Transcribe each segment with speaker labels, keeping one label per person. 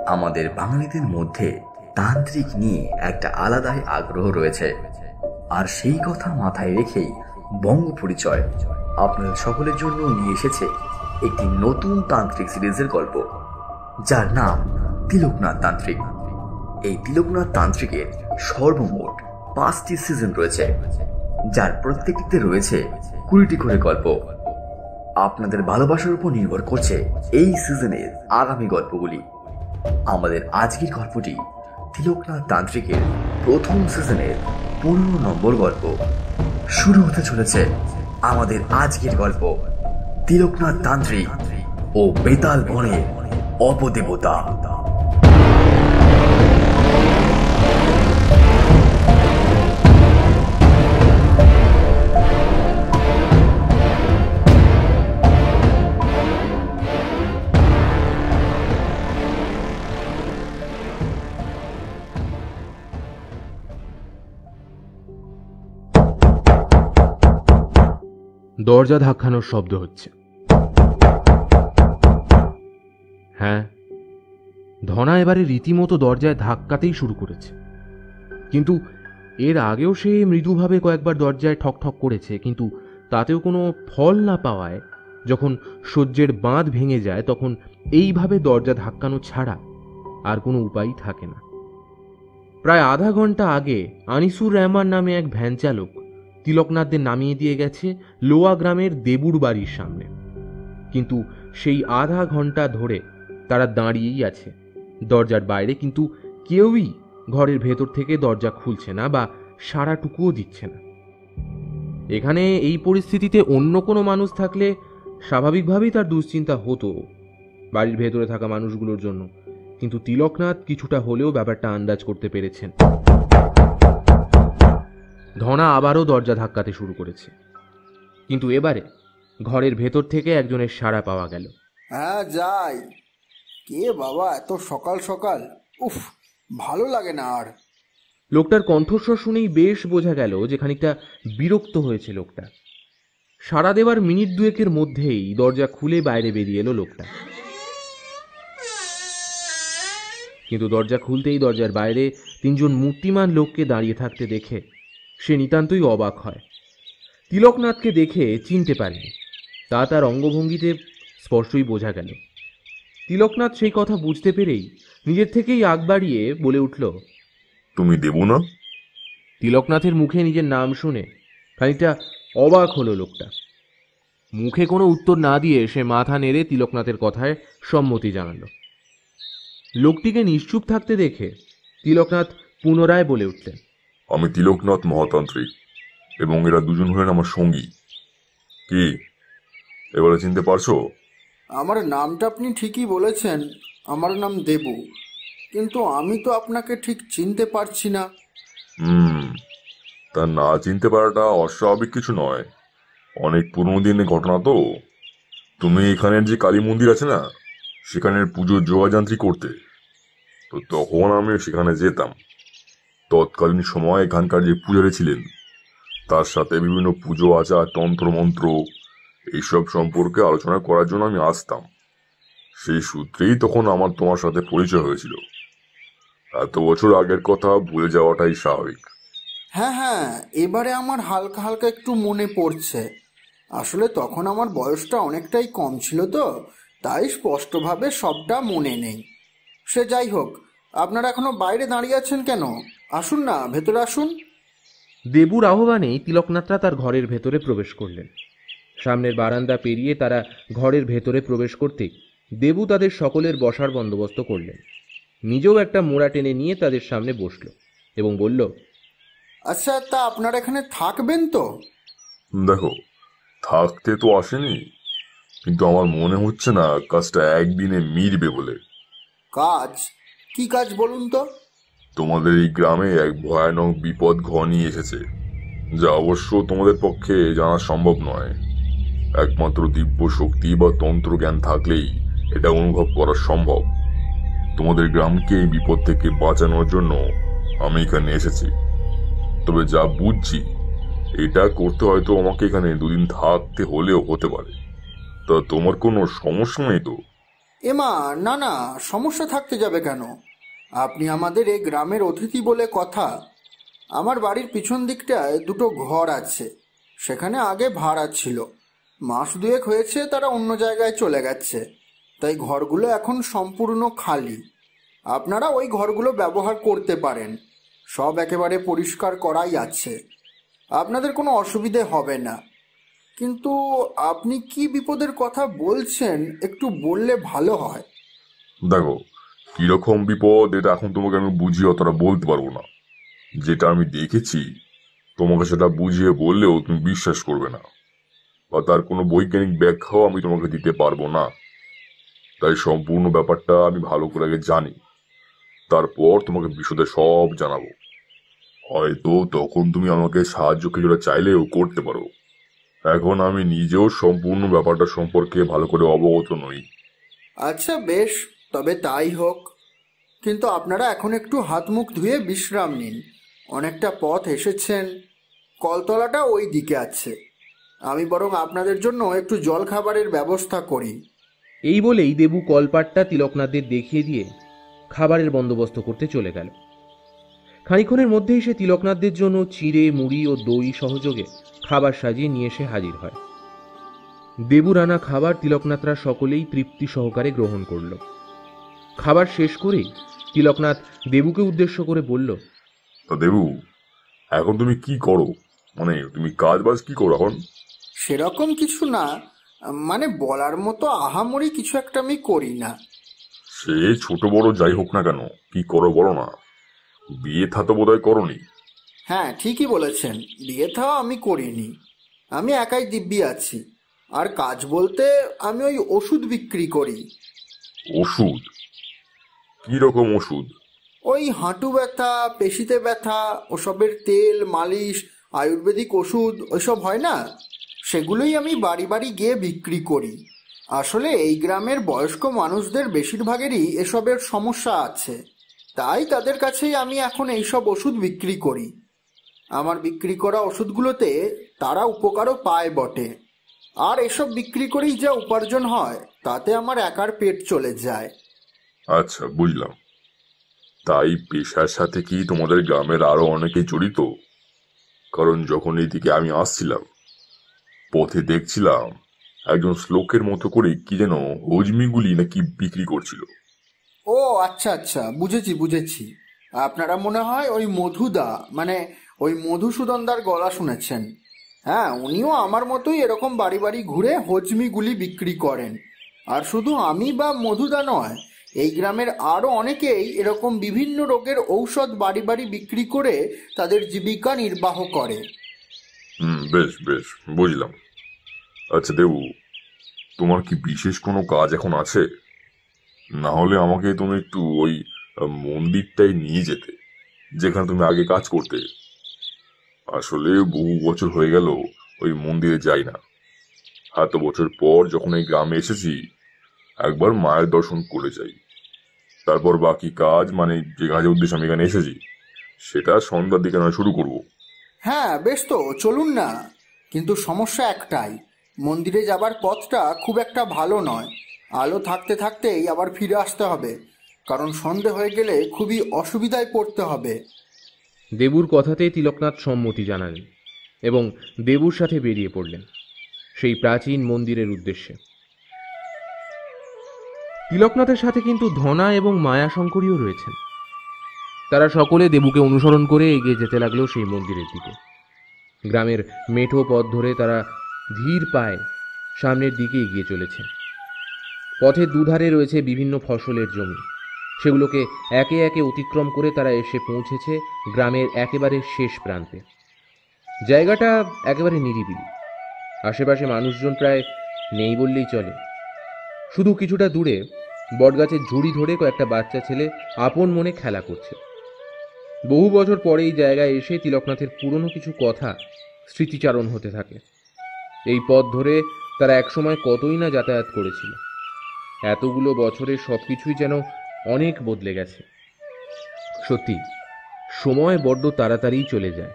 Speaker 1: আমাদের বাঙালিদের মধ্যে তান্ত্রিক নিয়ে একটা আলাদাই আগ্রহ রয়েছে, আর সেই কথা মাথায় রেখেই বঙ্গ পরিচয় আপনাদের সকলের জন্য নিয়ে এসেছে একটি নতুন তান্ত্রিক সিরিজের গল্প, যার নাম তিলকনাথ তান্ত্রিক। এই তিলকনাথ তান্ত্রিকের সর্বমোট 5টি সিজন রয়েছে, যার প্রত্যেকটিতে রয়েছে 20টি করে গল্প। আপনাদের ভালোবাসার উপর নির্ভর করছে এই সিজনের আগামী গল্পগুলি। আমাদের আজকের গল্পটি তিলকনাথ তান্ত্রিকের প্রথম সিজনের 15 নম্বর গল্প। শুরু হতে চলেছে আমাদের আজকের গল্প, তিলকনাথ তান্ত্রিক ও বেতাল বনের অপদেবতা।
Speaker 2: দরজা ধাক্কানোর শব্দ হচ্ছে। হ্যাঁ, ধনা এবারে রীতিমতো দরজায় ধাক্কাতেই শুরু করেছে। কিন্তু এর আগেও সে মৃদুভাবে কয়েকবার দরজায় ঠক ঠক করেছে, কিন্তু তাতেও কোনো ফল না পাওয়ায় যখন সহ্যের বাঁধ ভেঙে যায়, তখন এইভাবে দরজা ধাক্কানো ছাড়া আর কোনো উপায় থাকে না। প্রায় আধা ঘন্টা আগে আনিসুর রহমান নামে এক ভ্যান চালক তিলকনাথদের নামিয়ে দিয়ে গেছে লোয়া গ্রামের দেবুর বাড়ির সামনে, কিন্তু সেই আধা ঘন্টা ধরে তারা দাঁড়িয়েই আছে দরজার বাইরে, কিন্তু কেউই ঘরের ভেতর থেকে দরজা খুলছে না বা সাড়াটুকুও দিচ্ছে না। এখানে এই পরিস্থিতিতে অন্য কোনো মানুষ থাকলে স্বাভাবিকভাবেই তার দুশ্চিন্তা হতো বাড়ির ভেতরে থাকা মানুষগুলোর জন্য, কিন্তু তিলকনাথ কিছুটা হলেও ব্যাপারটা আন্দাজ করতে পেরেছেন। ধনা আবারও দরজা ধাক্কাতে শুরু করেছে, কিন্তু এবারে ঘরের ভেতর থেকে একজনের সাড়া পাওয়া গেল।
Speaker 3: হ্যাঁ, যাই। কে বাবা এত সকাল সকাল? উফ, ভালো লাগে না আর।
Speaker 2: লোকটার কণ্ঠস্বর শুনেই বেশ বোঝা গেল যে খানিকটা বিরক্ত হয়েছে লোকটা। সাড়া দেওয়ার মিনিট দুয়েকের মধ্যেই দরজা খুলে বাইরে বেরিয়ে এলো লোকটা, কিন্তু দরজা খুলতেই দরজার বাইরে 3জন মূর্তিমান লোককে দাঁড়িয়ে থাকতে দেখে সে নিতান্তই অবাক হয়। তিলকনাথকে দেখে চিনতে পারেনি, তা তার অঙ্গভঙ্গিতে স্পষ্টই বোঝা গেল। তিলকনাথ সেই কথা বুঝতে পেরেই নিজের থেকেই আগ বাড়িয়ে বলে উঠল,
Speaker 4: তুমি দেবু না?
Speaker 2: তিলকনাথের মুখে নিজের নাম শুনে খানিকটা অবাক হলো লোকটা। মুখে কোনো উত্তর না দিয়ে সে মাথা নেড়ে তিলকনাথের কথায় সম্মতি জানালো। লোকটিকে নিশ্চুপ থাকতে দেখে তিলকনাথ পুনরায় বলে উঠলেন,
Speaker 4: আমি তিলকনাথ মহাতান্ত্রিক, এবং এরা দুজন হলেন আমার সঙ্গী। কি এবারে চিনতে পারছো?
Speaker 3: আমার নামটা আপনি ঠিকই বলেছেন, আমার নাম দেবু, কিন্তু আমি তো আপনাকে ঠিক চিনতে পারছি না।
Speaker 4: তা না চিনতে পারাটা অস্বাভাবিক কিছু নয়, অনেক পুরনো দিনের ঘটনা তো। তুমি এখানের যে কালী মন্দির আছে না, সেখানের পুজোর যোগাযান্ত্রী করতে, তো তখন আমি সেখানে যেতাম। তৎকালীন সময় এখানকার যে পূজারী ছিলেন, তার সাথে বিভিন্ন পুজো আচার তন্ত্র মন্ত্র এইসব সম্পর্কে আলোচনা করার জন্য আমি আসতাম। সেই সূত্রেই তখন আমার তোমার সাথে পরিচয় হয়েছিল। এত বছর আগের কথা ভুলে যাওয়াটাই স্বাভাবিক।
Speaker 3: হ্যাঁ হ্যাঁ, এবারে আমার হালকা হালকা একটু মনে পড়ছে। আসলে তখন আমার বয়সটা অনেকটাই কম ছিল, তো তাই স্পষ্টভাবে সবটা মনে নেই। সে যাই হোক, আপনারা এখনো বাইরে দাঁড়িয়ে আছেন কেন? আসুন না, ভেতরে আসুন।
Speaker 2: দেবুর আহ্বানেই তিলকনাথরা তার ঘরের ভেতরে প্রবেশ করলেন। সামনের বারান্দা পেরিয়ে তারা ঘরের ভেতরে প্রবেশ করতেই দেবু তাদের সকলের বসার বন্দোবস্ত করলেন। নিজেও একটা মোড়া টেনে নিয়ে তাদের সামনে বসল এবং বলল,
Speaker 3: আচ্ছা, তা আপনারা এখানে থাকবেন তো?
Speaker 4: দেখো, থাকতে তো আসেনি, কিন্তু আমার মনে হচ্ছে না কাজটা একদিনে মিটবে বলে।
Speaker 3: কাজ? কি কাজ বলুন তো?
Speaker 4: তোমাদের এই গ্রামে এক ভয়ানক বিপদ ঘনিয়ে এসেছে, যা অবশ্য তোমাদের পক্ষে জানা সম্ভব নয়। একমাত্র দিব্য শক্তি বা তন্ত্র জ্ঞান থাকলেই এটা অনুভব করা সম্ভব। তোমাদের গ্রামকে এই বিপদ থেকে বাঁচানোর জন্য আমি এখানে এসেছি। তবে যা বুঝছি, এটা করতে হয়তো আমাকে এখানে 2 দিন থাকতে হলেও হতে পারে। তা তোমার কোনো সমস্যা নেই তো?
Speaker 3: এমা, না না, সমস্যা থাকতে যাবে কেন? আপনি আমাদের এই গ্রামের অতিথি বলে কথা। আমার বাড়ির পিছন দিকটায় দুটো ঘর আছে, সেখানে আগে ভাড়া ছিল। মাস দুয়েক হয়েছে তারা অন্য জায়গায় চলে গেছে, তাই ঘরগুলো এখন সম্পূর্ণ খালি। আপনারা ওই ঘরগুলো ব্যবহার করতে পারেন, সব একেবারে পরিষ্কার করাই আছে, আপনাদের কোনো অসুবিধে হবে না। কিন্তু আপনি কি বিপদের কথা বলছেন একটু বললে ভালো হয়।
Speaker 4: দেখো, কিরকম বিপদ এটা এখন তোমাকে আমি বুঝিয়ে অতটা বলতে পারবো না। যেটা আমি দেখেছি তোমাকে সেটা বুঝিয়ে বললেও তুমি বিশ্বাস করবে না, বা তার কোনো বৈজ্ঞানিক ব্যাখ্যাও আমি তোমাকে দিতে পারবো না। তাই সম্পূর্ণ ব্যাপারটা আমি ভালো করে আগে জানি, তারপর তোমাকে বিশদে সব জানাবো। হয়তো তখন তুমি আমাকে সাহায্য কিছুটা চাইলেও করতে পারো। এখন আমি নিজেও সম্পূর্ণ ব্যাপারটা সম্পর্কে ভালো করে অবগত নই।
Speaker 3: আচ্ছা বেশ, তবে তাই হোক। কিন্তু আপনারা এখন একটু হাত মুখ ধুয়ে বিশ্রাম নিন, অনেকটা পথ এসেছেন। কলতলাটা ওই দিকে আছে, আমি বরং আপনাদের জন্য একটু জল খাবারের ব্যবস্থা করি।
Speaker 2: এই বলেই দেবু কলপাটটা তিলকনাথদের দেখিয়ে দিয়ে খাবারের বন্দোবস্ত করতে চলে গেল। খানিক্ষণের মধ্যেই সে তিলকনাথদের জন্য চিড়ে, মুড়ি ও দই সহযোগে খাবার সাজিয়ে নিয়ে এসে হাজির হয়। দেবুর আনা খাবার তিলকনাথরা সকলেই তৃপ্তি সহকারে গ্রহণ করল। খাবার শেষ করেই তিলকনাথ দেবুকে উদ্দেশ্য করে বলল,
Speaker 4: তা দেবু, এখন তুমি কি করো? মানে তুমি কাজ বাজ কি করো এখন?
Speaker 3: সেরকম কিছু না, মানে বলার মতো আহামরি কিছু একটা আমি করি না।
Speaker 4: সে ছোট বড় যাই হোক না কেন, কি করো বলো না। বিয়ে থা তো বোধহয় করনি।
Speaker 3: হ্যাঁ, ঠিকই বলেছেন, বিয়ে থাও আমি করিনি। আমি একাই দিব্যি আছি। আর কাজ বলতে আমি ওই ওষুধ বিক্রি করি।
Speaker 4: ওষুধ? কি রকম ওষুধ?
Speaker 3: ওই হাঁটু ব্যথা, পেশিতে ব্যথা, ওসবের তেল, মালিশ, আয়ুর্বেদিক ওষুধ ওইসব হয় না, সেগুলোই আমি বাড়ি বাড়ি গিয়ে বিক্রি করি। আসলে এই গ্রামের বয়স্ক মানুষদের বেশিরভাগেরই এসবের সমস্যা আছে, তাই তাদের কাছেই আমি এখন এইসব ওষুধ বিক্রি করি। আমার বিক্রি করা ওষুধগুলোতে তারা উপকারও পায় বটে। আর এসব বিক্রি করেই যা উপার্জন হয় তাতে আমার একার পেট চলে যায়।
Speaker 4: আচ্ছা, বুঝলাম। তাই পেশার সাথে কি তোমাদের গ্রামের আরো অনেকে জড়িত? কারণ যখন এইদিকে আমি আসছিলাম, পথে দেখছিলাম একজন শ্লোকের মতো করে কি যেন হজমিগুলি নাকি বিক্রি করছিল।
Speaker 3: ও আচ্ছা আচ্ছা, বুঝেছি বুঝেছি। আপনারা মনে হয় ওই মধুদা, মানে ওই মধুসূদনদার গলা শুনেছেন। হ্যাঁ, উনিও আমার মতোই এরকম বাড়ি বাড়ি ঘুরে হজমিগুলি বিক্রি করেন। আর শুধু আমি বা মধুদা নয়, এই গ্রামের আরও অনেকেই এরকম বিভিন্ন রোগের ঔষধ বাড়ি বাড়ি বিক্রি করে তাদের জীবিকা নির্বাহ করে।
Speaker 4: বেশ বেশ, বুঝলাম। আচ্ছা দেবু, তোমার কি বিশেষ কোনো কাজ এখন আছে? না হলে আমাকে তুমি একটু ওই মন্দিরটাই নিয়ে যেতে, যেখানে তুমি আগে কাজ করতে। আসলে বহু বছর হয়ে গেল ওই মন্দিরে যাই না। এত বছর পর যখন এই গ্রামে এসেছি, একবার মায়ের দর্শন করে যাই। তারপর বাকি কাজ, মানে যে কাজের উদ্দেশ্যে আমি এখানে এসেছি, সেটা সন্ধ্যার দিকে নয় শুরু করব।
Speaker 3: হ্যাঁ বেশ, তো চলুন না। কিন্তু সমস্যা একটাই, মন্দিরে যাবার পথটা খুব একটা ভালো নয়। আলো থাকতে থাকতেই আবার ফিরে আসতে হবে, কারণ সন্ধে হয়ে গেলে খুবই অসুবিধায় পড়তে হবে।
Speaker 2: দেবুর কথাতে তিলকনাথ সম্মতি জানালেন এবং দেবুর সাথে বেরিয়ে পড়লেন সেই প্রাচীন মন্দিরের উদ্দেশ্যে। তিলকনাথের সাথে কিন্তু ধনা এবং মায়াশঙ্করীও রয়েছেন। তারা সকলে দেবুকে অনুসরণ করে এগিয়ে যেতে লাগলো সেই মন্দিরের দিকে। গ্রামের মেঠো পথ ধরে তারা ধীর পায়ে সামনের দিকে এগিয়ে চলেছে। পথের দুধারে রয়েছে বিভিন্ন ফসলের জমি, সেগুলোকে একে একে অতিক্রম করে তারা এসে পৌঁছেছে গ্রামের একেবারে শেষ প্রান্তে। জায়গাটা একেবারে নিরিবিলি, আশেপাশে মানুষজন প্রায় নেই বললেই চলে। শুধু কিছুটা দূরে বটগাছের ঝুড়ি ধরে কয়েকটা বাচ্চা ছেলে আপন মনে খেলা করছে। বহু বছর পরে এই জায়গায় এসে তিলকনাথের পুরনো কিছু কথা স্মৃতিচারণ হতে থাকে। এই পথ ধরে তারা একসময় কতই না যাতায়াত করেছিল। এতগুলো বছরের সবকিছুই যেন অনেক বদলে গেছে। সত্যি, সময় বড্ড তাড়াতাড়ি চলে যায়।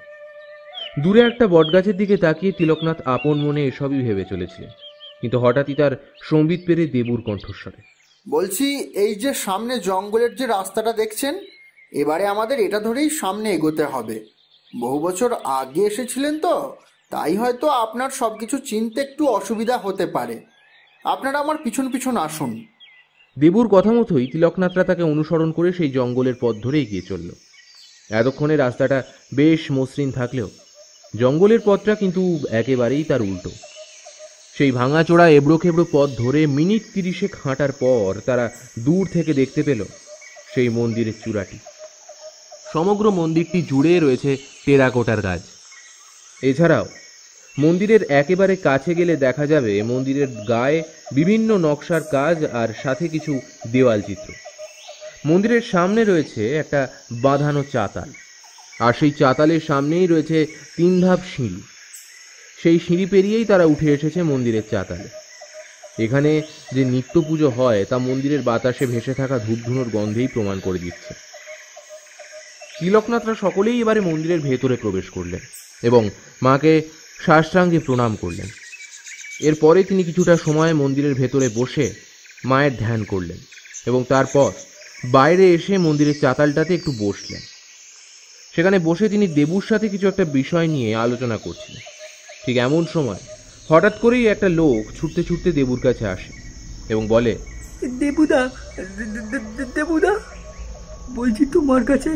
Speaker 2: দূরে একটা বটগাছের দিকে তাকিয়ে তিলকনাথ আপন মনে এসবই ভেবে চলেছিলেন, কিন্তু হঠাৎই তার সম্বিত পেরে দেবুর কণ্ঠস্বরে,
Speaker 3: বলছি, এই যে সামনে জঙ্গলের যে রাস্তাটা দেখছেন, এবারে আমাদের এটা ধরেই সামনে এগোতে হবে। বহু বছর আগে এসেছিলেন তো, তাই হয়তো আপনার সব কিছু চিনতে একটু অসুবিধা হতে পারে। আপনারা আমার পিছন পিছন আসুন।
Speaker 2: দেবুর কথা মতোই তিলকনাথরা তাকে অনুসরণ করে সেই জঙ্গলের পথ ধরে এগিয়ে চলল। এতক্ষণে রাস্তাটা বেশ মসৃণ থাকলেও জঙ্গলের পথটা কিন্তু একেবারেই তার উল্টো। সেই ভাঙাচোরা এবড়ো খেবড়ো পথ ধরে মিনিট 30 হাঁটার পর তারা দূর থেকে দেখতে পেল সেই মন্দিরের চূড়াটি। সমগ্র মন্দিরটি জুড়ে রয়েছে টেরাকোটার কাজ। এছাড়াও মন্দিরের একেবারে কাছে গেলে দেখা যাবে মন্দিরের গায়ে বিভিন্ন নকশার কাজ আর সাথে কিছু দেওয়াল চিত্র। মন্দিরের সামনে রয়েছে একটা বাঁধানো চাতাল, আর সেই চাতালের সামনেই রয়েছে 3 ধাপ সিঁড়ি। সেই সিঁড়ি পেরিয়েই তারা উঠে এসেছে মন্দিরের চাতালে। এখানে যে নিত্য পুজো হয় তা মন্দিরের বাতাসে ভেসে থাকা ধূপধুনোর গন্ধেই প্রমাণ করে দিচ্ছে। তিলকনাথরা সকলেই এবারে মন্দিরের ভেতরে প্রবেশ করলেন এবং মাকে সাষ্টাঙ্গে প্রণাম করলেন। এরপরে তিনি কিছুটা সময় মন্দিরের ভেতরে বসে মায়ের ধ্যান করলেন এবং তারপর বাইরে এসে মন্দিরের চাতালটাতে একটু বসলেন। সেখানে বসে তিনি দেবুর সাথে কিছু একটা বিষয় নিয়ে আলোচনা করছিলেন। ঠিক এমন সময় হঠাৎ করেই একটা লোক ছুটতে ছুটতে দেবুর কাছে আসে এবং বলে,
Speaker 5: দেবুদা, দেবুদা, বলছি তোমার কাছে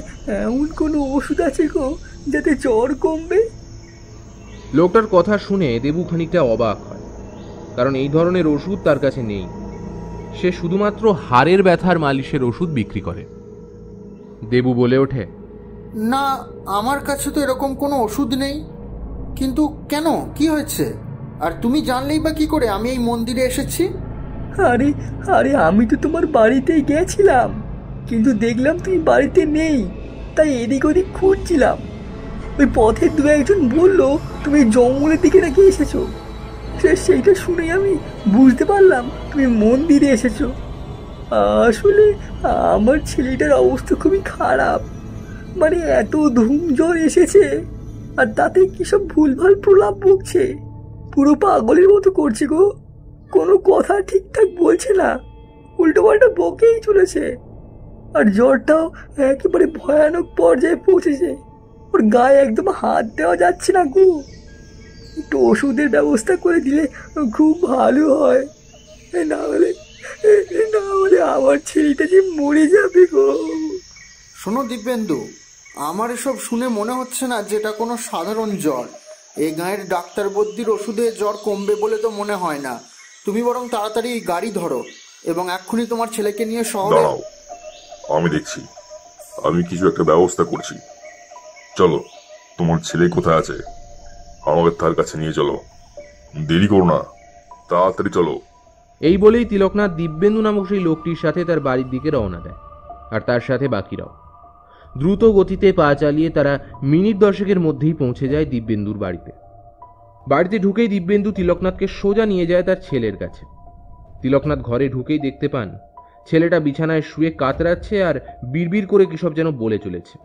Speaker 5: এমন কোনো ওষুধ আছে গো যাতে জ্বর কমবে?
Speaker 2: লোকটার কথা শুনে দেবু খানিকটা অবাক হয়, কারণ এই ধরনের ওষুধ তার কাছে নেই। সে শুধুমাত্র হাড়ের ব্যথার মালিশের ওষুধ বিক্রি করে। দেবু বলে ওঠে,
Speaker 3: না, আমার কাছে তো এরকম কোনো ওষুধ নেই। কিন্তু কেন, কি হয়েছে? আর তুমি জানলেই বা কি করে আমি এই মন্দিরে এসেছি?
Speaker 5: আরে আরে আমি তো তোমার বাড়িতেই গেছিলাম, কিন্তু দেখলাম তুমি বাড়িতে নেই, তাই এদিক ওদিক খুঁজছিলাম। ওই পথে 2-1 বললো তুমি জঙ্গলের দিকে নাকি এসেছো। সেইটা শুনেই আমি বুঝতে পারলাম তুমি মন্দিরে এসেছো। আসলে আমার ছেলেটার অবস্থা খুবই খারাপ, মানে এত ধুম জ্বর এসেছে, আর তাতে কি সব ভুলভাল প্রলাপ বকছে, পুরো পাগলের মতো করছে গো। কোনো কথা ঠিকঠাক বলছে না, উল্টো পাল্টা বকেই চলেছে। আর জ্বরটাও একেবারে ভয়ানক পর্যায়ে পৌঁছেছে, ওর গায়ে একদম হাত দেওয়া যাচ্ছে না গো। একটু ওষুধের ব্যবস্থা করে দিলে খুব ভালো হয়, না হলে আমার ছেলেটা যে মরে যাবে গো।
Speaker 3: শোনো দিব্যেন্দু, আমার এসব শুনে মনে হচ্ছে না যে এটা কোনো সাধারণ জ্বর। এই গাঁয়ের ডাক্তার বদ্যির ওষুধে জ্বর কমবে বলে তো মনে হয় না। তুমি বরং তাড়াতাড়ি গাড়ি ধরো এবং এক্ষুনি তোমার ছেলেকে নিয়ে শহরে।
Speaker 4: দাঁড়াও, আমি দেখছি, আমি কিছু একটা ব্যবস্থা করছি। চলো, তোমার ছেলে কোথায় আছে আমাকে তার কাছে নিয়ে চলো। দেরি করো না, তাড়াতাড়ি চলো।
Speaker 2: এই বলেই তিলকনাথ দিব্যেন্দু নামক সেই লোকটির সাথে তার বাড়ির দিকে রওনা দেয়, আর তার সাথে বাকিরাও। দ্রুত গতিতে পা চালিয়ে তারা মিনিট 10 মধ্যেই পৌঁছে যায় দিব্যেন্দুর বাড়িতে। বাড়িতে ঢুকেই দিব্যেন্দু তিলকনাথকে সোজা নিয়ে যায় তার ছেলের কাছে। তিলকনাথ ঘরে ঢুকেই দেখতে পান ছেলেটা বিছানায় শুয়ে কাতরাচ্ছে আর বিড়বিড় করে কিসব যেন বলে চলেছে।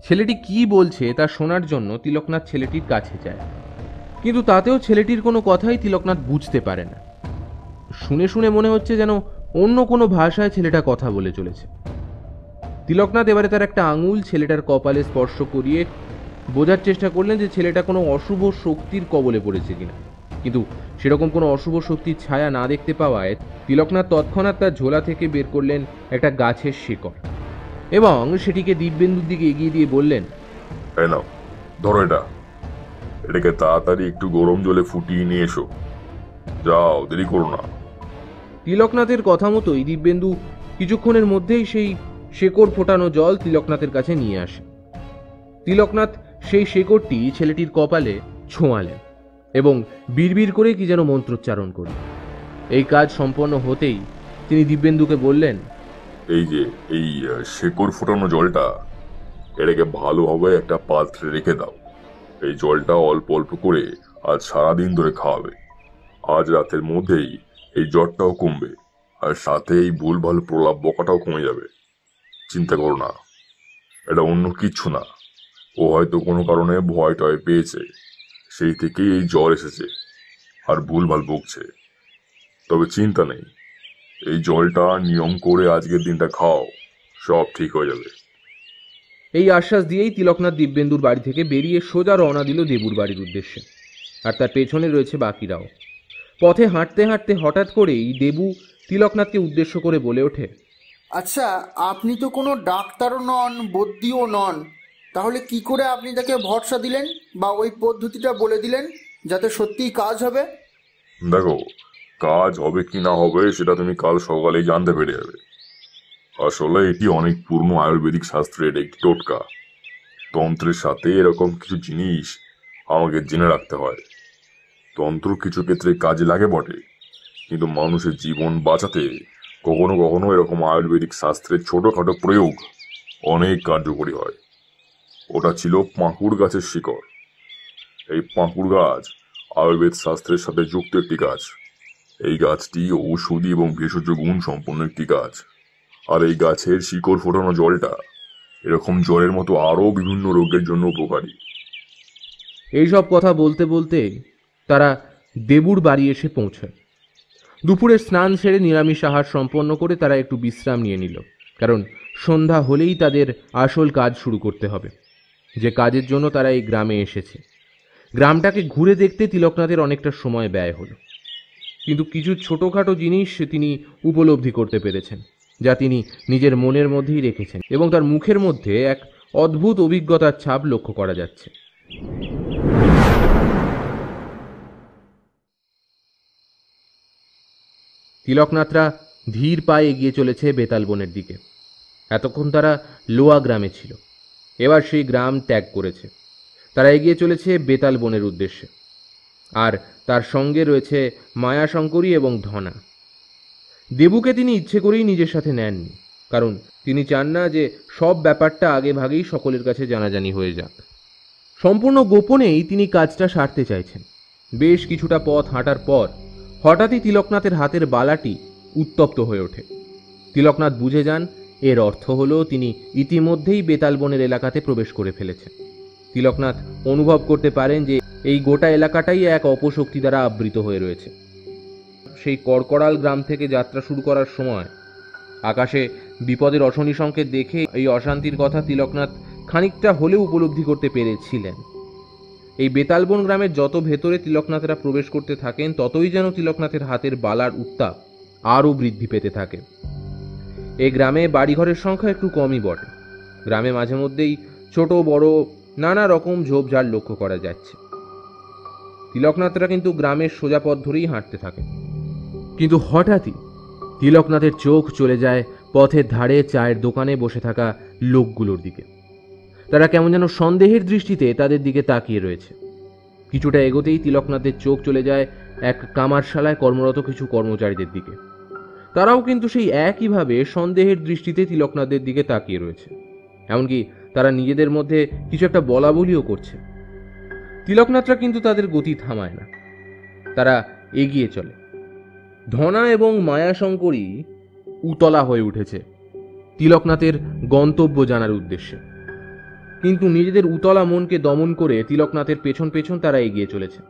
Speaker 2: ছেলেটি কি বলছে তা শোনার জন্য তিলকনাথ ছেলেটির কাছে যায়, কিন্তু তাতেও ছেলেটির কোনো কথাই তিলকনাথ বুঝতে পারে না। শুনে শুনে মনে হচ্ছে যেন অন্য কোনো ভাষায় ছেলেটা কথা বলে চলেছে। তিলকনাথ এবারে তার একটা আঙুল ছেলেটার কপালে স্পর্শ করিয়ে বোঝার চেষ্টা করলেন যে ছেলেটা কোনো অশুভ শক্তির কবলে পড়েছে কিনা, কিন্তু সেরকম কোনো অশুভ শক্তির ছায়া না দেখতে পাওয়ায় তিলকনাথ তৎক্ষণাৎ তার ঝোলা থেকে বের করলেন একটা গাছের শিকড় এবং সেটিকে দিব্যেন্দুর দিকে এগিয়ে দিয়ে বললেন,
Speaker 4: এই নাও, ধরো এটাকে তাড়াতাড়ি একটু গরম জলে ফুটিয়ে নিয়ে এসো। যাও, দেরি করো না।
Speaker 2: তিলকনাথের কথা মতোই দিব্যেন্দু কিছুক্ষণের মধ্যেই সেই শেকড় ফোটানো জল তিলকনাথের কাছে নিয়ে আসে। তিলকনাথ সেই শেকড়টি ছেলেটির কপালে ছোঁয়ালেন এবং বিড়বিড় করে কি যেন মন্ত্রোচ্চারণ করলেন। এই কাজ সম্পন্ন হতেই তিনি দিব্যেন্দুকে বললেন,
Speaker 4: এই যে এই শেকড় ফোটানো জলটা, এটাকে ভালোভাবে একটা পাত্রে রেখে দাও। এই জলটা অল্প অল্প করে আজ সারাদিন ধরে খাওয়াবে। আজ রাতের মধ্যেই এই জ্বরটাও কমবে, আর সাথে এই ভুলভাল প্রলাপ বকাটাও কমে যাবে। চিন্তা করো না, এটা অন্য কিচ্ছু না। ও হয়তো কোনো কারণে ভয় টয় পেয়েছে, সেই থেকেই এই জ্বর এসেছে আর ভুলভাল বকছে। তবে চিন্তা নেই, এই জলটা নিয়ম করে আজকের দিনটা খাও, সব ঠিক হয়ে যাবে।
Speaker 2: এই আশ্বাস দিয়েই তিলকনাথ দিব্যেন্দুর বাড়ি থেকে বেরিয়ে সোজা রওনা দিল দেবুর বাড়ির উদ্দেশ্যে, আর তার পেছনে রয়েছে বাকিরাও। পথে হাঁটতে হাঁটতে হঠাৎ করেই দেবু তিলকনাথকে উদ্দেশ্য করে বলে ওঠে,
Speaker 3: আচ্ছা, আপনি তো কোনো ডাক্তারও নন, বদ্যিও নন, তাহলে কি করে আপনি তাকে ভরসা দিলেন বা ওই পদ্ধতিটা বলে দিলেন যাতে সত্যিই কাজ হবে?
Speaker 4: দেখো, কাজ হবে কি না হবে সেটা তুমি কাল সকালেই জানতে পেরে যাবে। আসলে এটি অনেক পুরনো আয়ুর্বেদিক শাস্ত্রের একটি টোটকা। তন্ত্রের সাথে এরকম কিছু জিনিস আমাকে জেনে রাখতে হয়। তন্ত্র কিছু ক্ষেত্রে কাজে লাগে বটে, কিন্তু মানুষের জীবন বাঁচাতে কখনো কখনো এরকম আয়ুর্বেদিক শাস্ত্রের ছোটখাটো প্রয়োগ অনেক কার্যকরী হয়। ওটা ছিল পাঁকুড় গাছের শিকড়। এই পাঁকুড় গাছ আয়ুর্বেদ শাস্ত্রের সাথে যুক্ত একটি গাছ। এই গাছটি ঔষধি এবং ভেষজ গুণ সম্পন্ন একটি গাছ। আর এই গাছের শিকড় ফোটানো জলটা এরকম জ্বরের মতো আরো বিভিন্ন রোগের জন্য উপকারী।
Speaker 2: এইসব কথা বলতে বলতে তারা দেবুর বাড়ি এসে পৌঁছায়। দুপুরে স্নান সেরে নিরামিষ আহার সম্পন্ন করে তারা একটু বিশ্রাম নিয়ে নিল, কারণ সন্ধ্যা হলেই তাদের আসল কাজ শুরু করতে হবে, যে কাজের জন্য তারা এই গ্রামে এসেছে। গ্রামটাকে ঘুরে দেখতে তিলকনাথের অনেকটা সময় ব্যয় হলো, কিন্তু কিছু ছোটোখাটো জিনিস তিনি উপলব্ধি করতে পেরেছেন, যা তিনি নিজের মনের মধ্যেই রেখেছেন, এবং তার মুখের মধ্যে এক অদ্ভুত অভিজ্ঞতার ছাপ লক্ষ্য করা যাচ্ছে। তিলকনাথরা ধীর পায়ে এগিয়ে চলেছে বেতাল বনের দিকে। এতক্ষণ তারা লোয়া গ্রামে ছিল, এবার সেই গ্রাম ত্যাগ করেছে। তারা এগিয়ে চলেছে বেতাল বনের উদ্দেশ্যে, আর তার সঙ্গে রয়েছে মায়াশঙ্করী এবং ধনা। দেবুকে তিনি ইচ্ছে করেই নিজের সাথে নেননি, কারণ তিনি চান না যে সব ব্যাপারটা আগে ভাগেই সকলের কাছে জানাজানি হয়ে যাক। সম্পূর্ণ গোপনেই তিনি কাজটা সারতে চাইছেন। বেশ কিছুটা পথ হাঁটার পর হঠাৎই তিলকনাথের হাতের বালাটি উত্তপ্ত হয়ে ওঠে। তিলকনাথ বুঝে যান এর অর্থ হলো তিনি ইতিমধ্যেই বেতাল বনের এলাকাতে প্রবেশ করে ফেলেছেন। তিলকনাথ অনুভব করতে পারেন যে এই গোটা এলাকাটাই এক অপশক্তি দ্বারা আবৃত হয়ে রয়েছে। সেই কড়কড়াল গ্রাম থেকে যাত্রা শুরু করার সময় আকাশে বিপদের অশনি সংকেত দেখে এই অশান্তির কথা তিলকনাথ খানিকটা হলেও উপলব্ধি করতে পেরেছিলেন। এই বেতালবন গ্রামের যত ভেতরে তিলকনাথেরা প্রবেশ করতে থাকেন, ততই যেন তিলকনাথের হাতের বালার উত্তাপ আরও বৃদ্ধি পেতে থাকে। এই গ্রামে বাড়িঘরের সংখ্যা একটু কমই বটে। গ্রামে মাঝে মধ্যেই ছোট বড় নানা রকম ঝোপঝাড় লক্ষ্য করা যাচ্ছে। তিলকনাথরা কিন্তু গ্রামের সোজা পথ ধরেই হাঁটতে থাকে, কিন্তু হঠাৎই তিলকনাথের চোখ চলে যায় পথের ধারে চায়ের দোকানে বসে থাকা লোকগুলোর দিকে। তারা কেমন যেন সন্দেহের দৃষ্টিতে তাদের দিকে তাকিয়ে রয়েছে। কিছুটা এগোতেই তিলকনাথের চোখ চলে যায় এক কামারশালায় কর্মরত কিছু কর্মচারীদের দিকে। তারাও কিন্তু সেই একইভাবে সন্দেহের দৃষ্টিতে তিলকনাথের দিকে তাকিয়ে রয়েছে। এমনকি তারা নিজেদের মধ্যে কিছু একটা বলা বলিও করছে। তিলকনাথরা কিন্তু তাদের গতি থামায় না, তারা এগিয়ে চলে। ধনা এবং মায়াশঙ্করী উতলা হয়ে উঠেছে তিলকনাথের গন্তব্য জানার উদ্দেশ্যে, কিন্তু নিজেদের উতলা মনকে দমন করে তিলকনাথের পেছন পেছন তারা এগিয়ে চলেছে।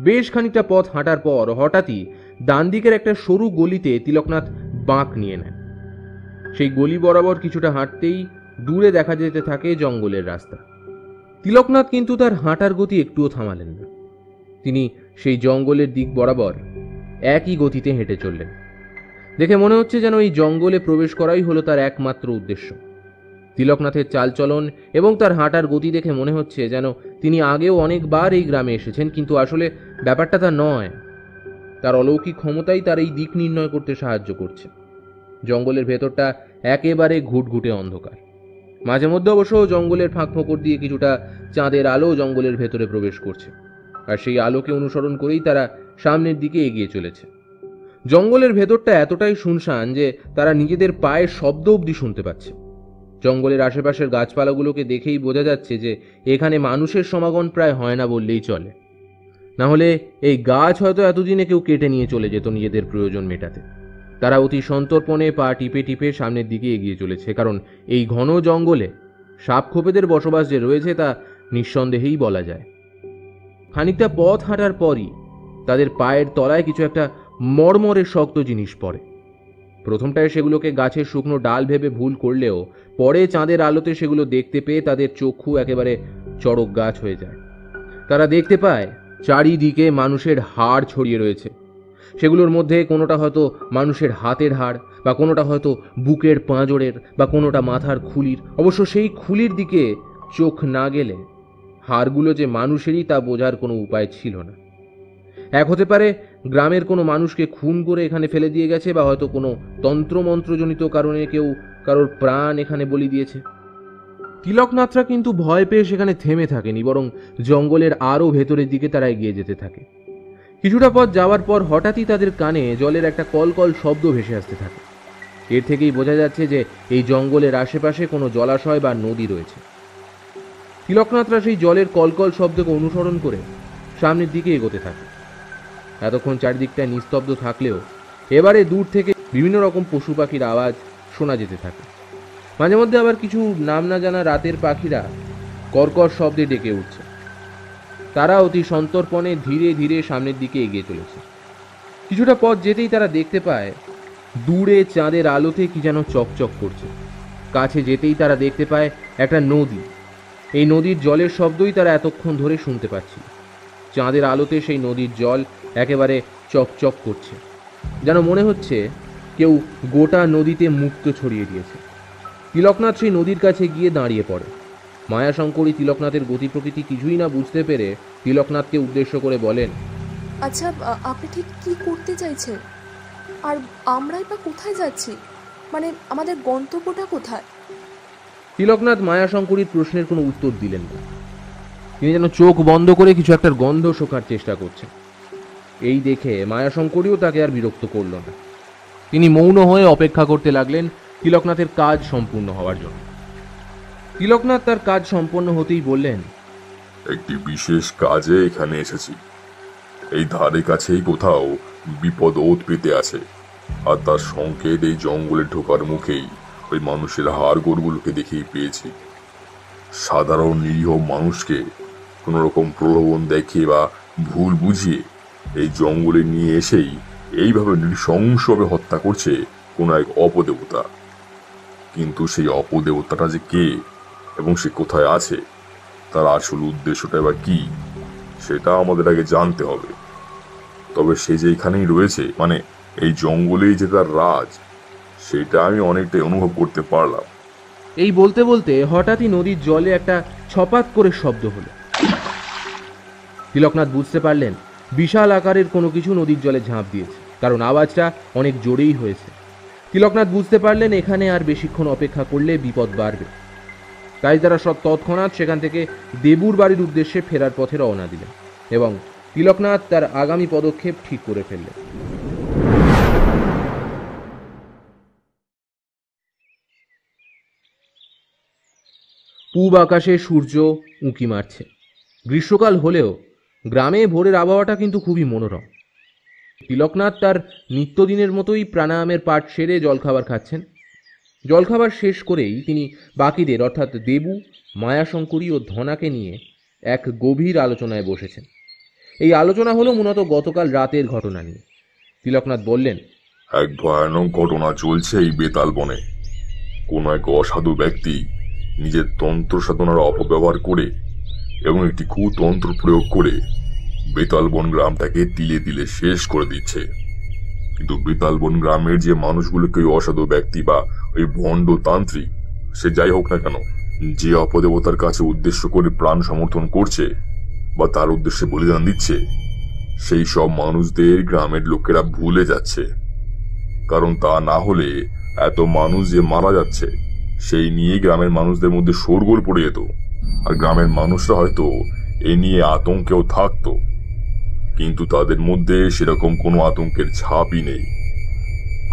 Speaker 2: বেশ খানিকটা পথ হাঁটার পর হঠাৎই ডান দিকের একটা সরু গলিতে তিলকনাথ বাঁক নিয়ে নেন। সেই গলি বরাবর কিছুটা হাঁটতেই দূরে দেখা যেতে থাকে জঙ্গলের রাস্তা। তিলকনাথ কিন্তু তার হাঁটার গতি একটুও থামালেন না। তিনি সেই জঙ্গলের দিক বরাবর একই গতিতে হেঁটে চললেন। দেখে মনে হচ্ছে যেন এই জঙ্গলে প্রবেশ করাই হলো তার একমাত্র উদ্দেশ্য। তিলকনাথের চালচলন এবং তার হাঁটার গতি দেখে মনে হচ্ছে যেন তিনি আগেও অনেকবার এই গ্রামে এসেছেন, কিন্তু আসলে ব্যাপারটা তা নয়। তার অলৌকিক ক্ষমতাই তার এই দিক নির্ণয় করতে সাহায্য করছে। জঙ্গলের ভেতরটা একেবারে ঘুটঘুটে অন্ধকার। মাঝে মধ্যে অবশ্য জঙ্গলের ফাঁক ফোকর দিয়ে কিছুটা চাঁদের আলো জঙ্গলের ভেতরে প্রবেশ করছে, আর সেই আলোকে অনুসরণ করেই তারা সামনের দিকে এগিয়ে চলেছে। জঙ্গলের ভেতরটা এতটাই শুনশান যে তারা নিজেদের পায়ের শব্দ অবধি শুনতে পাচ্ছে। জঙ্গলের আশেপাশের গাছপালাগুলোকে দেখেই বোঝা যাচ্ছে যে এখানে মানুষের সমাগম প্রায় হয় না বললেই চলে। না হলে এই গাছ হয়তো এতদিনে কেউ কেটে নিয়ে চলে যেত নিজেদের প্রয়োজন মেটাতে। তারা অতি সন্তর্পণে পা টিপে টিপে সামনের দিকে এগিয়ে চলেছে, কারণ এই ঘন জঙ্গলে সাপখোপেদের বসবাস যে রয়েছে তা নিঃসন্দেহেই বলা যায়। খানিকটা পথ হাঁটার পরই তাদের পায়ের তলায় কিছু একটা মরমরের শক্ত জিনিস পড়ে। প্রথমটায় সেগুলোকে গাছের শুকনো ডাল ভেবে ভুল করলেও পরে চাঁদের আলোতে সেগুলো দেখতে পেয়ে তাদের চক্ষু একেবারে চড়ক গাছ হয়ে যায়। তারা দেখতে পায় চারিদিকে মানুষের হাড় ছড়িয়ে রয়েছে। সেগুলোর মধ্যে কোনোটা হয়তো মানুষের হাতের হাড়, বা কোনোটা হয়তো বুকের পাঁজরের, বা কোনোটা মাথার খুলির। অবশ্য সেই খুলির দিকে চোখ না গেলে হাড়গুলো যে মানুষেরই তা বোঝার কোনো উপায় ছিল না। এক হতে পারে গ্রামের কোনো মানুষকে খুন করে এখানে ফেলে দিয়ে গেছে, বা হয়তো কোনো তন্ত্রমন্ত্রজনিত কারণে কেউ কারোর প্রাণ এখানে বলি দিয়েছে। তিলকনাথরা কিন্তু ভয় পেয়ে সেখানে থেমে থাকেনি, বরং জঙ্গলের আরও ভেতরের দিকে তারা এগিয়ে যেতে থাকে। কিছুটা পথ যাওয়ার পর হঠাৎই তাদের কানে জলের একটা কলকল শব্দ ভেসে আসতে থাকে। এর থেকেই বোঝা যাচ্ছে যে এই জঙ্গলের আশেপাশে কোনো জলাশয় বা নদী রয়েছে। তিলকনাথরা সেই জলের কলকল শব্দকে অনুসরণ করে সামনের দিকে এগোতে থাকে। এতক্ষণ চারিদিকটায় নিস্তব্ধ থাকলেও এবারে দূর থেকে বিভিন্ন রকম পশু পাখির আওয়াজ শোনা যেতে থাকে। মাঝে মধ্যে আবার কিছু নাম না জানা রাতের পাখিরা কর্কশ শব্দে ডেকে উঠছে। তারা অতি সন্তর্পণে ধীরে ধীরে সামনের দিকে এগিয়ে চলেছে। কিছুটা পথ যেতেই তারা দেখতে পায় দূরে চাঁদের আলোতে কি যেন চকচক করছে। কাছে যেতেই তারা দেখতে পায় একটা নদী। এই নদীর জলের শব্দই তারা এতক্ষণ ধরে শুনতে পাচ্ছি। চাঁদের আলোতে সেই নদীর জল একেবারে চকচক করছে, যেন মনে হচ্ছে কেউ গোটা নদীতে মুক্ত ছড়িয়ে দিয়েছে। তিলকনাথ সেই নদীর কাছে গিয়ে দাঁড়িয়ে পড়ে। মায়াশঙ্করী তিলকনাথের গতি প্রকৃতি কিছুই না বুঝতে পেরে তিলকনাথকে উদ্দেশ্য করে বলেন,
Speaker 6: আচ্ছা, আপনি ঠিক কি করতে চাইছেন? আর আমরাই বা কোথায় যাচ্ছি? মানে আমাদের গন্তব্যটা কোথায়?
Speaker 2: তিলকনাথ মায়াশঙ্করীর প্রশ্নের কোনো উত্তর দিলেন না। তিনি যেন চোখ বন্ধ করে কিছু একটা গন্ধ শোকার চেষ্টা করছেন। এই দেখে মায়াশঙ্করীও তাকে আর বিরক্ত করল না। তিনি মৌন হয়ে অপেক্ষা করতে লাগলেন তিলকনাথের কাজ সম্পূর্ণ হওয়ার জন্য। তিলকনাথ তার কাজ সম্পন্ন হতেই বললেন,
Speaker 4: একটি বিশেষ কাজে এখানে এসেছি। এই ধারে কাছেই কোথাও বিপদ ওত পেতে আছে, আর তার সংকেত এই জঙ্গলে ঢোকার মুখেই ওই মানুষের হাড় গোড়গুলোকে দেখেই পেয়েছি। সাধারণ নিরীহ মানুষকে কোন রকম প্রলোভন দেখিয়ে বা ভুল বুঝিয়ে এই জঙ্গলে নিয়ে এসেই এইভাবে নৃশংসভাবে হত্যা করছে কোনো এক অপদেবতা। কিন্তু সেই অপদেবতাটা যে কে এবং সে কোথায় আছে, তার আসল উদ্দেশ্যটা বা কি, সেটা আমাদের আগে জানতে হবে। তবে সে যে এখানেই রয়েছে, মানে এই জঙ্গলেই যে তার রাজ, সেটা আমি অনেকটাই অনুভব করতে পারলাম।
Speaker 2: এই বলতে বলতে হঠাৎই নদীর জলে একটা ছপাত করে শব্দ হলো। তিলকনাথ বুঝতে পারলেন বিশাল আকারের কোনো কিছু নদীর জলে ঝাঁপ দিয়েছে, কারণ আওয়াজটা অনেক জোরেই হয়েছে। তিলকনাথ বুঝতে পারলেন এখানে আর বেশিক্ষণ অপেক্ষা করলে বিপদ বাড়বে। তাই তারা সব তৎক্ষণাৎ সেখান থেকে দেবুর বাড়ির উদ্দেশ্যে ফেরার পথে রওনা দিলেন, এবং তিলকনাথ তার আগামী পদক্ষেপ ঠিক করে ফেললেন। পূব আকাশে সূর্য উঁকি মারছে। গ্রীষ্মকাল হলেও গ্রামে ভোরের আবহাওয়াটা কিন্তু খুবই মনোরম। তিলকনাথ তার নিত্যদিনের মতোই প্রাণায়ামের পাঠ সেরে জলখাবার খাচ্ছেন। জলখাবার শেষ করেই তিনি বাকিদের অর্থাৎ দেবু, মায়াশঙ্করী ও ধনাকে নিয়ে এক গভীর আলোচনায় বসেছেন। এই আলোচনা হলো মূলত গতকাল রাতের ঘটনা নিয়ে। তিলকনাথ বললেন,
Speaker 4: এক ভয়ানক ঘটনা চলছে এই বেতাল বনে। কোন এক অসাধু ব্যক্তি নিজের তন্ত্র সাধনার অপব্যবহার করে এবং একটি কুতন্ত্র প্রয়োগ করে বেতালবন গ্রামটাকে তিলে তিলে শেষ করে দিচ্ছে। কিন্তু বেতালবন গ্রামের যে মানুষগুলোকে ওই অসাধু ব্যক্তি বা ওই ভণ্ড তান্ত্রিক, সে যাই হোক না কেন, যে অপদেবতার কাছে উদ্দেশ্য করে প্রাণ সমর্থন করছে বা তার উদ্দেশ্যে বলিদান দিচ্ছে, সেই সব মানুষদের গ্রামের লোকেরা ভুলে যাচ্ছে। কারণ তা না হলে এত মানুষ যে মারা যাচ্ছে, সেই নিয়ে গ্রামের মানুষদের মধ্যে শোরগোল পড়ে যেত, আর গ্রামের মানুষরা হয়তো এ নিয়ে আতঙ্কেও থাকতো। কিন্তু তাদের মধ্যে সেরকম কোনো আতঙ্কের ছাপই নেই।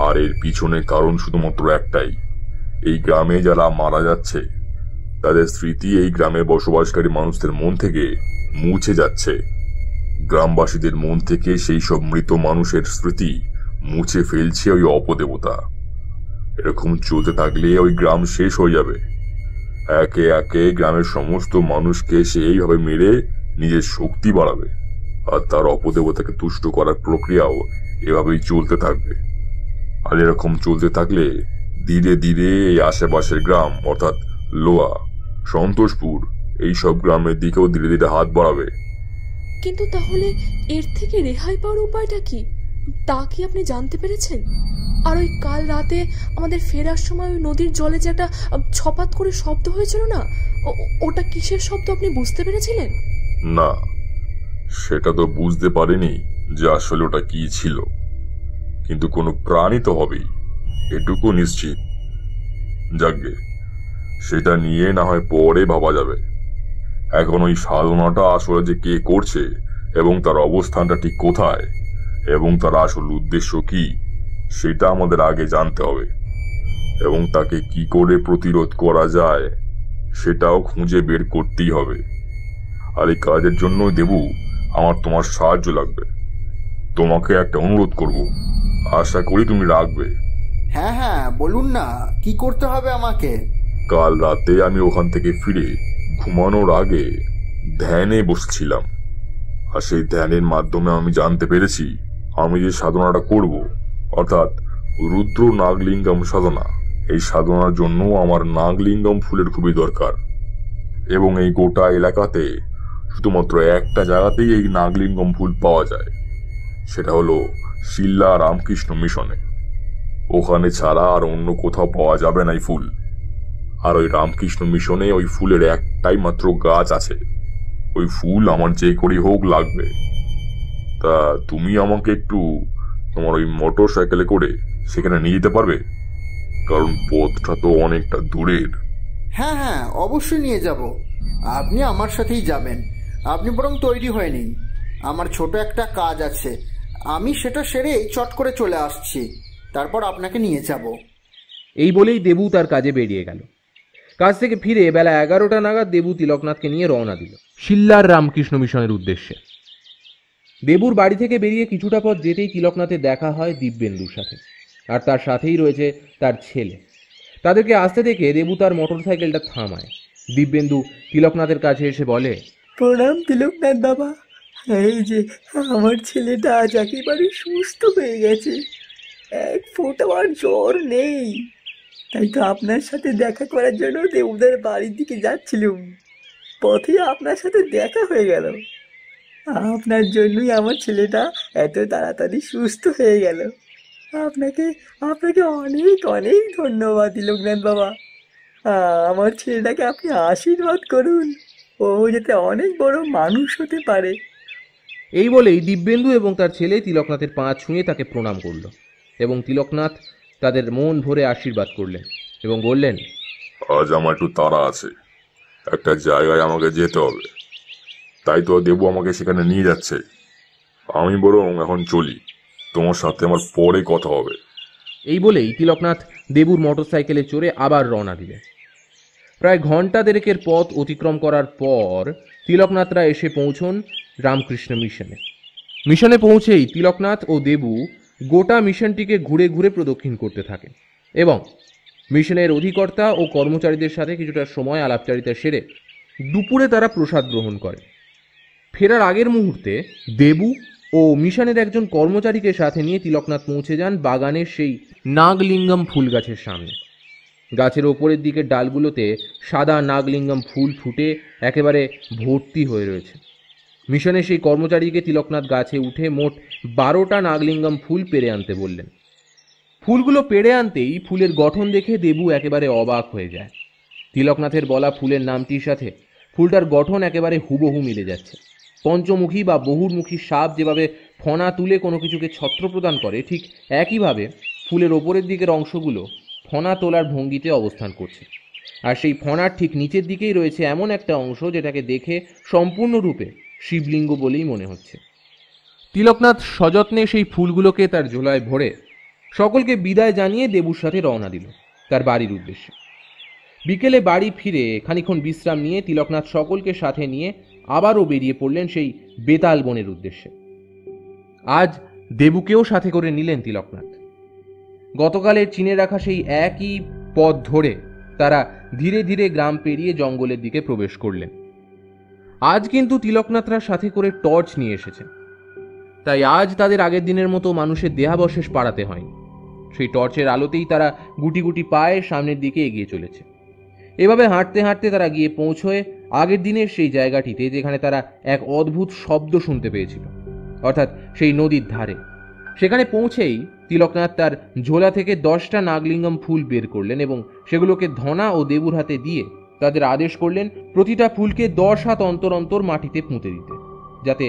Speaker 4: আর এর পিছনে কারণ শুধুমাত্র একটাই, এই গ্রামে যারা মারা যাচ্ছে তাদের স্মৃতি এই গ্রামে বসবাসকারী মানুষদের মন থেকে মুছে যাচ্ছে। গ্রামবাসীদের মন থেকে সেই সব মৃত মানুষের স্মৃতি মুছে ফেলছে ওই অপদেবতা। এরকম চলতে থাকলে ওই গ্রাম শেষ হয়ে যাবে। একে একে গ্রামের সমস্ত মানুষকে সে এইভাবে মেরে নিজের শক্তি বাড়াবে, আর তার অপদেবতাকে তুষ্ট করার প্রক্রিয়াও এভাবেই চলতে থাকবে। আর এরকম চলতে থাকলে ধীরে ধীরে এই আশেপাশের গ্রাম অর্থাৎ লোয়া, সন্তোষপুর এই সব গ্রামের দিকেও ধীরে ধীরে হাত বাড়াবে।
Speaker 6: কিন্তু তাহলে এর থেকে রেহাই পাওয়ার উপায়টা কি, তা কি আপনি জানতে পেরেছেন? আর ওই কাল রাতে আমাদের ফেরার সময় ওই নদীর জলে যে একটা ছপাত করে শব্দ হয়েছিল না, ওটা কিসের শব্দ আপনি বুঝতে পেরেছিলেন?
Speaker 4: না, সেটা তো বুঝতে পারিনি যে আসলে ওটা কি ছিল, কিন্তু কোনো প্রাণী তো হবেই, এটুকু নিশ্চিত। যাকগে, সেটা নিয়ে না হয় পরে ভাবা যাবে। এখন ওই সাধনাটা আসলে যে কে করছে এবং তার অবস্থানটা ঠিক কোথায় এবং তার আসল উদ্দেশ্য কি, সেটা আমাদের আগে জানতে হবে এবং তাকে কি করে প্রতিরোধ করা যায় সেটাও খুঁজে বের করতেই হবে। আর এই কাজের জন্য দেবু, আমার তোমার সাহায্য লাগবে। তোমাকে একটা অনুরোধ করব, আশা করি তুমি রাখবে।
Speaker 3: হ্যাঁ হ্যাঁ, বলুন না, কি করতে হবে আমাকে?
Speaker 4: কাল রাতে আমি ওখান থেকে ফিরে ঘুমানোর আগে ধ্যানে বসছিলাম, আর সেই ধ্যানের মাধ্যমে আমি জানতে পেরেছি আমি যে সাধনাটা করব, অর্থাৎ রুদ্র নাগলিঙ্গম সাধনা, এই সাধনার জন্য আমার নাগলিঙ্গম ফুলের খুবই দরকার। এবং এই গোটা এলাকাতে শুধুমাত্র একটা জায়গাতেই এই নাগলিঙ্গম ফুল পাওয়া যায়, সেটা হলো শিল্লা রামকৃষ্ণ মিশনে। ওখানে ছাড়া আর অন্য কোথাও পাওয়া যাবে না এই ফুল। আর ওই রামকৃষ্ণ মিশনে ওই ফুলের একটাই মাত্র গাছ আছে। ওই ফুল আমার যে করেই হোক লাগবে। তা তুমি আমাকে একটু তোমার ওই মোটর সাইকেলে করে সেখানে নিয়ে যেতে পারবে? কারণ পথটা তো অনেকটা দূরের।
Speaker 3: হ্যাঁ হ্যাঁ, অবশ্যই নিয়ে যাব। আপনি আমার সাথেই যাবেন। আপনি বরং তৈরি হয়ে নিন, আমার ছোট একটা কাজ আছে, আমি সেটা সেরে চট করে চলে আসছি, তারপর আপনাকে নিয়ে যাব।
Speaker 2: এই বলেই দেবু তার কাজে বেরিয়ে গেল। কাজ থেকে ফিরে বেলা 11টা নাগাদ দেবু তিলকনাথকে নিয়ে রওনা দিল শিল্লার রামকৃষ্ণ মিশনের উদ্দেশ্যে। দেবুর বাড়ি থেকে বেরিয়ে কিছুটা পথ যেতেই তিলকনাথের দেখা হয় দিব্যেন্দুর সাথে, আর তার সাথেই রয়েছে তার ছেলে। তাদেরকে আসতে দেখে দেবু তার মোটর সাইকেলটা থামায়। দিব্যেন্দু তিলকনাথের কাছে এসে বলে,
Speaker 5: প্রণাম তিলকনাথ বাবা, এই যে আমার ছেলেটা আজ একেবারে সুস্থ হয়ে গেছে, এক ফোঁটাও আর জ্বর নেই। তাই তো আপনার সাথে দেখা করার জন্য দেবুদার বাড়ির দিকে যাচ্ছিলুম, পথে আপনার সাথে দেখা হয়ে গেল। আপনার জন্যই আমার ছেলেটা এত তাড়াতাড়ি সুস্থ হয়ে গেল। আপনাকে আপনাকে অনেক অনেক ধন্যবাদ তিলকনাথ বাবা। আমার ছেলেটাকে আপনি আশীর্বাদ করুন, ও যাতে অনেক বড় মানুষ হতে পারে।
Speaker 2: এই বলেই দিব্যেন্দু এবং তার ছেলে তিলকনাথের পা ছুঁয়ে তাকে প্রণাম করল এবং তিলকনাথ তাদের মন ভরে আশীর্বাদ করলেন এবং বললেন,
Speaker 4: আজ আমার একটু তাড়া আছে, একটা জায়গায় আমাকে যেতে হবে, তাই তো দেবু আমাকে সেখানে নিয়ে যাচ্ছে। আমি বরং এখন চলি, তোমার সাথে আমার পরে কথা হবে।
Speaker 2: এই বলেই তিলকনাথ দেবুর মোটরসাইকেলে চড়ে আবার রওনা দিলেন। প্রায় ঘন্টা দেড়েকের পথ অতিক্রম করার পর তিলকনাথরা এসে পৌঁছন রামকৃষ্ণ মিশনে। মিশনে পৌঁছেই তিলকনাথ ও দেবু গোটা মিশনটিকে ঘুরে ঘুরে প্রদক্ষিণ করতে থাকেন এবং মিশনের অধিকর্তা ও কর্মচারীদের সাথে কিছুটা সময় আলাপচারিতা সেরে দুপুরে তারা প্রসাদ গ্রহণ করে। ফেরার আগের মুহূর্তে দেবু ও মিশনের একজন কর্মচারীকে সাথে নিয়ে তিলকনাথ পৌঁছে যান বাগানের সেই নাগলিঙ্গম ফুল গাছের সামনে। গাছের ওপরের দিকের ডালগুলোতে সাদা নাগলিঙ্গম ফুল ফুটে একেবারে ভর্তি হয়ে রয়েছে। মিশনের সেই কর্মচারীকে তিলকনাথ গাছে উঠে মোট 12টা নাগলিঙ্গম ফুল পেড়ে আনতে বললেন। ফুলগুলো পেড়ে আনতেই ফুলের গঠন দেখে দেবু একেবারে অবাক হয়ে যায়। তিলকনাথের বলা ফুলের নামটির সাথে ফুলটার গঠন একেবারে হুবহু মিলে যাচ্ছে। পঞ্চমুখী বা বহুর্মুখী সাপ যেভাবে ফণা তুলে কোনো কিছুকে ছত্র প্রদান করে, ঠিক একইভাবে ফুলের ওপরের দিকের অংশগুলো ফণা তোলার ভঙ্গিতে অবস্থান করছে। আর সেই ফণার ঠিক নিচের দিকেই রয়েছে এমন একটা অংশ যেটাকে দেখে সম্পূর্ণরূপে শিবলিঙ্গ বলেই মনে হচ্ছে। তিলকনাথ সযত্নে সেই ফুলগুলোকে তার ঝোলায় ভরে সকলকে বিদায় জানিয়ে দেবুর সাথে রওনা দিল তার বাড়ির উদ্দেশ্যে। বিকেলে বাড়ি ফিরে খানিক্ষণ বিশ্রাম নিয়ে তিলকনাথ সকলকে সাথে নিয়ে আবারও বেরিয়ে পড়লেন সেই বেতাল বনের উদ্দেশ্যে। আজ দেবুকেও সাথে করে নিলেন তিলকনাথ। গতকালের চিনে রাখা সেই একই পথ ধরে তারা ধীরে ধীরে গ্রাম পেরিয়ে জঙ্গলের দিকে প্রবেশ করলেন। আজ কিন্তু তিলকনাথরা সাথে করে টর্চ নিয়ে এসেছে, তাই আজ তাদের আগের দিনের মতো মানুষের দেহাবশেষ পাড়াতে হয়নি। সেই টর্চের আলোতেই তারা গুটি গুটি পায়ে সামনের দিকে এগিয়ে চলেছে। এভাবে হাঁটতে হাঁটতে তারা গিয়ে পৌঁছয় আগের দিনের সেই জায়গাটিতে যেখানে তারা এক অদ্ভুত শব্দ শুনতে পেয়েছিল, অর্থাৎ সেই নদীর ধারে। সেখানে পৌঁছেই তিলকনাথ তার ঝোলা থেকে 10টা নাগলিঙ্গম ফুল বের করলেন এবং সেগুলোকে ধনা ও দেবুর হাতে দিয়ে তাদের আদেশ করলেন প্রতিটা ফুলকে 10 হাত অন্তর অন্তর মাটিতে পুঁতে দিতে, যাতে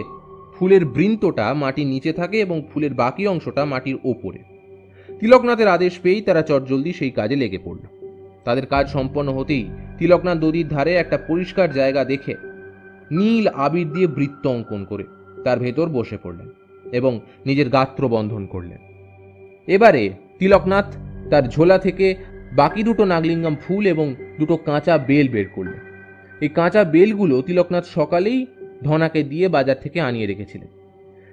Speaker 2: ফুলের বৃন্তটা মাটির নিচে থাকে এবং ফুলের বাকি অংশটা মাটির ওপরে। তিলকনাথের আদেশ পেয়েই তারা চটজলদি সেই কাজে লেগে পড়ল। তাদের কাজ সম্পন্ন হতেই তিলকনাথ নদীর ধারে একটা পরিষ্কার জায়গা দেখে নীল আবির দিয়ে বৃত্ত অঙ্কন করে তার ভেতর বসে পড়লেন এবং নিজের গাত্র বন্ধন করলেন। এবারে তিলকনাথ তার ঝোলা থেকে বাকি 2টো নাগলিঙ্গম ফুল এবং 2টো কাঁচা বেল বের করলেন। এই কাঁচা বেলগুলো তিলকনাথ সকালেই ধনাকে দিয়ে বাজার থেকে আনিয়ে রেখেছিলেন।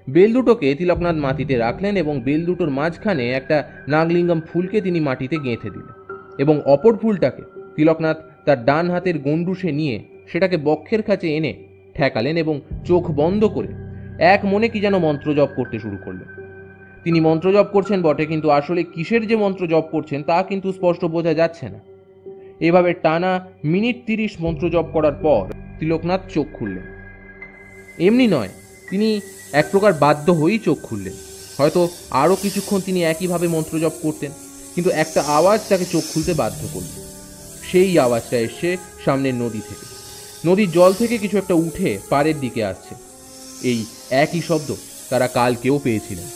Speaker 2: বেল দুটোকে তিলকনাথ মাটিতে রাখলেন এবং বেল দুটোর মাঝখানে একটা নাগলিঙ্গম ফুলকে তিনি মাটিতে গেঁথে দিলেন এবং অপর ফুলটাকে তিলকনাথ তার ডান হাতের গন্ডুসে নিয়ে সেটাকে বক্ষের কাছে এনে ঠেকালেন এবং চোখ বন্ধ করে এক মনে কি যেন মন্ত্র জপ করতে শুরু করলেন। তিনি মন্ত্র জপ করছেন বটে, কিন্তু আসলে কিসের যে মন্ত্র জপ করছেন তা কিন্তু স্পষ্ট বোঝা যাচ্ছে না। এভাবে টানা মিনিট 30 মন্ত্র জপ করার পর তিলকনাথ চোখ খুললেন। এমনি নয়, তিনি এক প্রকার বাধ্য হয়েই চোখ খুললেন। হয়তো আরও কিছুক্ষণ তিনি একইভাবে মন্ত্র জপ করতেন, কিন্তু একটা আওয়াজ তাকে চোখ খুলতে বাধ্য করল। সেই আওয়াজটা এসছে সামনের নদী থেকে। নদীর জল থেকে কিছু একটা উঠে পাড়ের দিকে আসছে। এই একই শব্দ তারা কালকেও পেয়েছিলেন।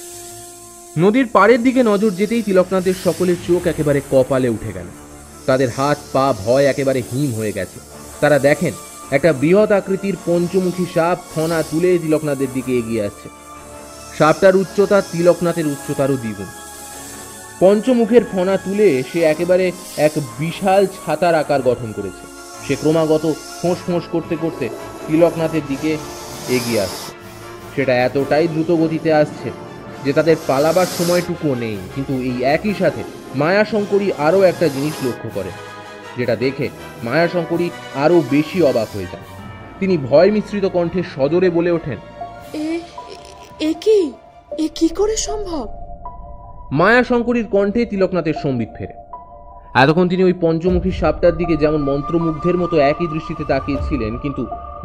Speaker 2: নদীর পাড়ের দিকে নজর যেতেই তিলকনাথের সকলের চোখ একেবারে কপালে উঠে গেল। তাদের হাত পা ভয় একেবারে হিম হয়ে গেছে। তারা দেখেন একটা বৃহৎ আকৃতির পঞ্চমুখী সাপ ফনা তুলে তিলকনাথের দিকে এগিয়ে আসছে। সাপটার উচ্চতা তিলকনাথের উচ্চতারও দ্বিগুণ। পঞ্চমুখের ফনা তুলে সে একেবারে এক বিশাল ছাতার আকার গঠন করেছে। সে ক্রমাগত ফোঁস ফোঁস করতে করতে তিলকনাথের দিকে এগিয়ে আসছে। সেটা এতটাই দ্রুত গতিতে আসছে যে তাদের পালাবার সময়টুকুও নেই। কিন্তু এই একই সাথে মায়াশঙ্করী আরও একটা জিনিস লক্ষ্য করে, যেটা দেখে মায়াশঙ্করী আরও বেশি অবাক হয়ে যান। তিনি ভয় মিশ্রিত কণ্ঠে সজোরে বলে ওঠেন,
Speaker 6: এ কি করে সম্ভব?
Speaker 2: মায়াশঙ্করীর কণ্ঠে তিলকনাথের সম্বিত ফেরে। এতক্ষণ তিনি ওই পঞ্চমুখী সাপটার দিকে যেমন মন্ত্রমুগ্ধের মতো একই দৃষ্টিতে তাকিয়েছিলেন, কিন্তু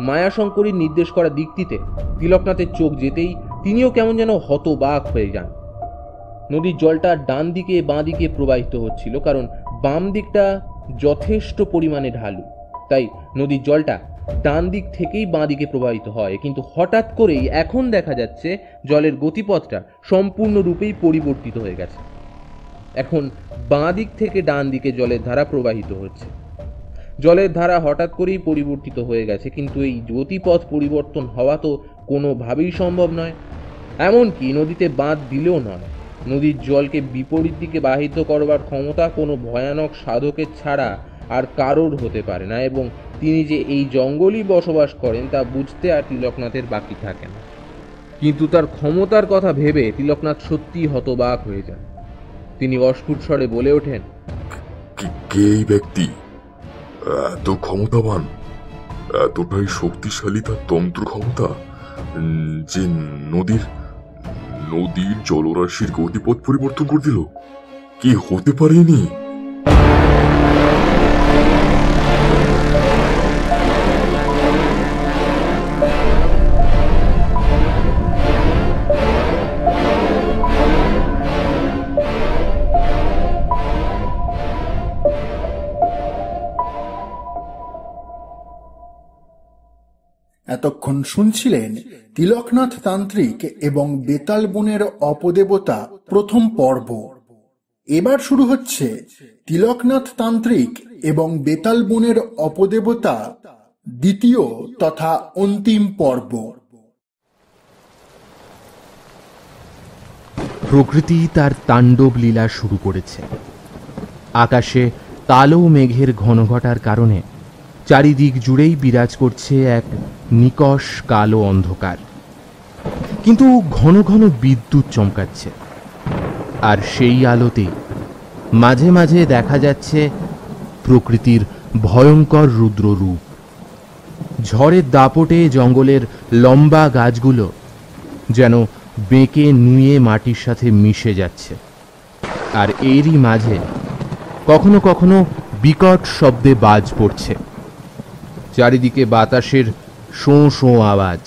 Speaker 2: মায়াশঙ্করীর নির্দেশ করা দিকটিতে তিলকনাথের চোখ যেতেই তিনিও কেমন যেন হতবাক হয়ে যান। নদীর জলটা ডান দিকে বাঁ দিকে প্রবাহিত হচ্ছিল, কারণ বাম দিকটা যথেষ্ট পরিমাণে ঢালু, তাই নদীর জলটা ডান দিক থেকেই বাঁ দিকে প্রবাহিত হয়। কিন্তু হঠাৎ করেই এখন দেখা যাচ্ছে জলের গতিপথটা সম্পূর্ণরূপেই পরিবর্তিত হয়ে গেছে। এখন বাঁ দিক থেকে ডান দিকে জলের ধারা প্রবাহিত হচ্ছে। জলের ধারা হঠাৎ করেই পরিবর্তিত হয়ে গেছে, কিন্তু এই গতিপথ পরিবর্তন হওয়া তো কোনোভাবেই সম্ভব নয়। এমনকি নদীতে বাঁধ দিলেও নয়। নদীর জলকে বিপরীত দিকে বাহিত করবার ক্ষমতা কোনো ভয়ানক সাধকের ছাড়া আর কারোর হতে পারে না, এবং তিনি যে এই জঙ্গলই বসবাস করেন তা বুঝতে আর তিলকনাথের বাকি থাকে না। কিন্তু তার ক্ষমতার কথা ভেবে তিলকনাথ সত্যিই হতবাক হয়ে যান। তিনি অস্ফুট স্বরে বলে ওঠেন,
Speaker 4: কে এই ব্যক্তি? এত ক্ষমতাবান, এতটাই শক্তিশালী তার তন্ত্র ক্ষমতা যে নদীর জলরাশির গতিপথ পরিবর্তন করে দিল? কি হতে পারেনি?
Speaker 3: এতক্ষণ শুনছিলেন তিলকনাথ তান্ত্রিক এবং বেতাল বনের অপদেবতা প্রথম পর্ব। এবার শুরু হচ্ছে তিলকনাথ তান্ত্রিক এবং বেতাল বনের অপদেবতা দ্বিতীয় তথা অন্তিম পর্ব।
Speaker 2: প্রকৃতি তার তাণ্ডব লীলা শুরু করেছে। আকাশে কালো মেঘের ঘনঘটার কারণে চারিদিক জুড়েই বিরাজ করছে এক নিকষ কালো অন্ধকার, কিন্তু ঘন ঘন বিদ্যুৎ চমকাচ্ছে। আর সেই আলোতেই মাঝে মাঝে দেখা যাচ্ছে প্রকৃতির ভয়ঙ্কর রুদ্র রূপ। ঝড়ের দাপটে জঙ্গলের লম্বা গাছগুলো যেন বেঁকে নুয়ে মাটির সাথে মিশে যাচ্ছে। আর এরই মাঝে কখনো কখনো বিকট শব্দে বাজ পড়ছে। চারিদিকে বাতাসের শোঁ শোঁ আওয়াজ।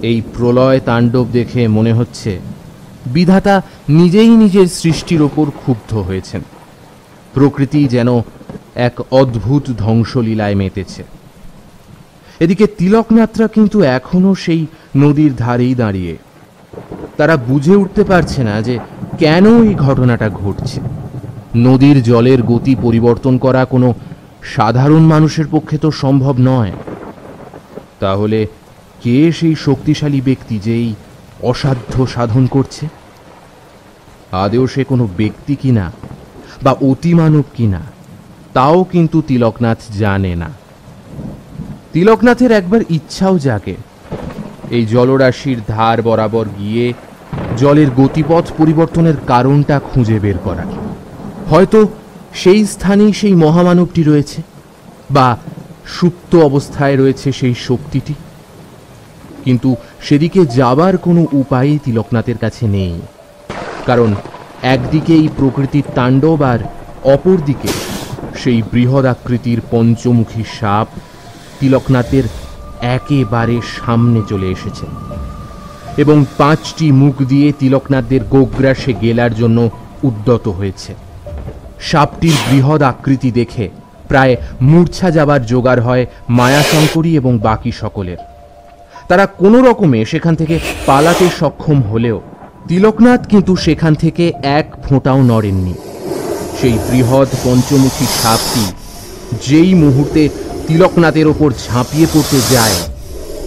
Speaker 2: এই প্রলয় তাণ্ডব দেখে মনে হচ্ছে বিধাতা নিজেই নিজের সৃষ্টির ওপর ক্ষুব্ধ হয়েছেন। প্রকৃতি যেন এক অদ্ভুত ধ্বংসলীলায় মেতেছে। এদিকে তিলকনাথরা কিন্তু এখনো সেই নদীর ধারেই দাঁড়িয়ে। তারা বুঝে উঠতে পারছে না যে কেন এই ঘটনাটা ঘটছে। নদীর জলের গতি পরিবর্তন করা কোনো সাধারণ মানুষের পক্ষে তো সম্ভব নয়। তাহলে কে সেই শক্তিশালী ব্যক্তি যেই অসাধ্য সাধন করছে? আদেও সে কোনো ব্যক্তি কিনা বা অতিমানব কিনা তাও কিন্তু তিলকনাথ জানে না। তিলকনাথের একবার ইচ্ছাও জাগে এই জলরাশির ধার বরাবর গিয়ে জলের গতিপথ পরিবর্তনের কারণটা খুঁজে বের করার। হয়তো সেই স্থানেই সেই মহামানবটি রয়েছে, বা সুপ্ত অবস্থায় রয়েছে সেই শক্তিটি। কিন্তু সেদিকে যাবার কোনো উপায়ই তিলকনাথের কাছে নেই, কারণ একদিকে এই প্রকৃতির তাণ্ডব আর অপরদিকে সেই বৃহৎ আকৃতির পঞ্চমুখী সাপ তিলকনাথের একেবারে সামনে চলে এসেছে এবং 5টি মুখ দিয়ে তিলকনাথদের গোগ্রাসে গেলার জন্য উদ্যত হয়েছে। সাপটির বৃহৎ আকৃতি দেখে প্রায় মূর্ছা যাবার জোগাড় হয় মায়াশঙ্করী এবং বাকি সকলের। তারা কোনো রকমে সেখান থেকে পালাতে সক্ষম হলেও তিলকনাথ কিন্তু সেখান থেকে এক ফোঁটাও নড়েননি। সেই বৃহৎ পঞ্চমুখী সাপটি যেই মুহূর্তে তিলকনাথের ওপর ঝাঁপিয়ে পড়তে যায়,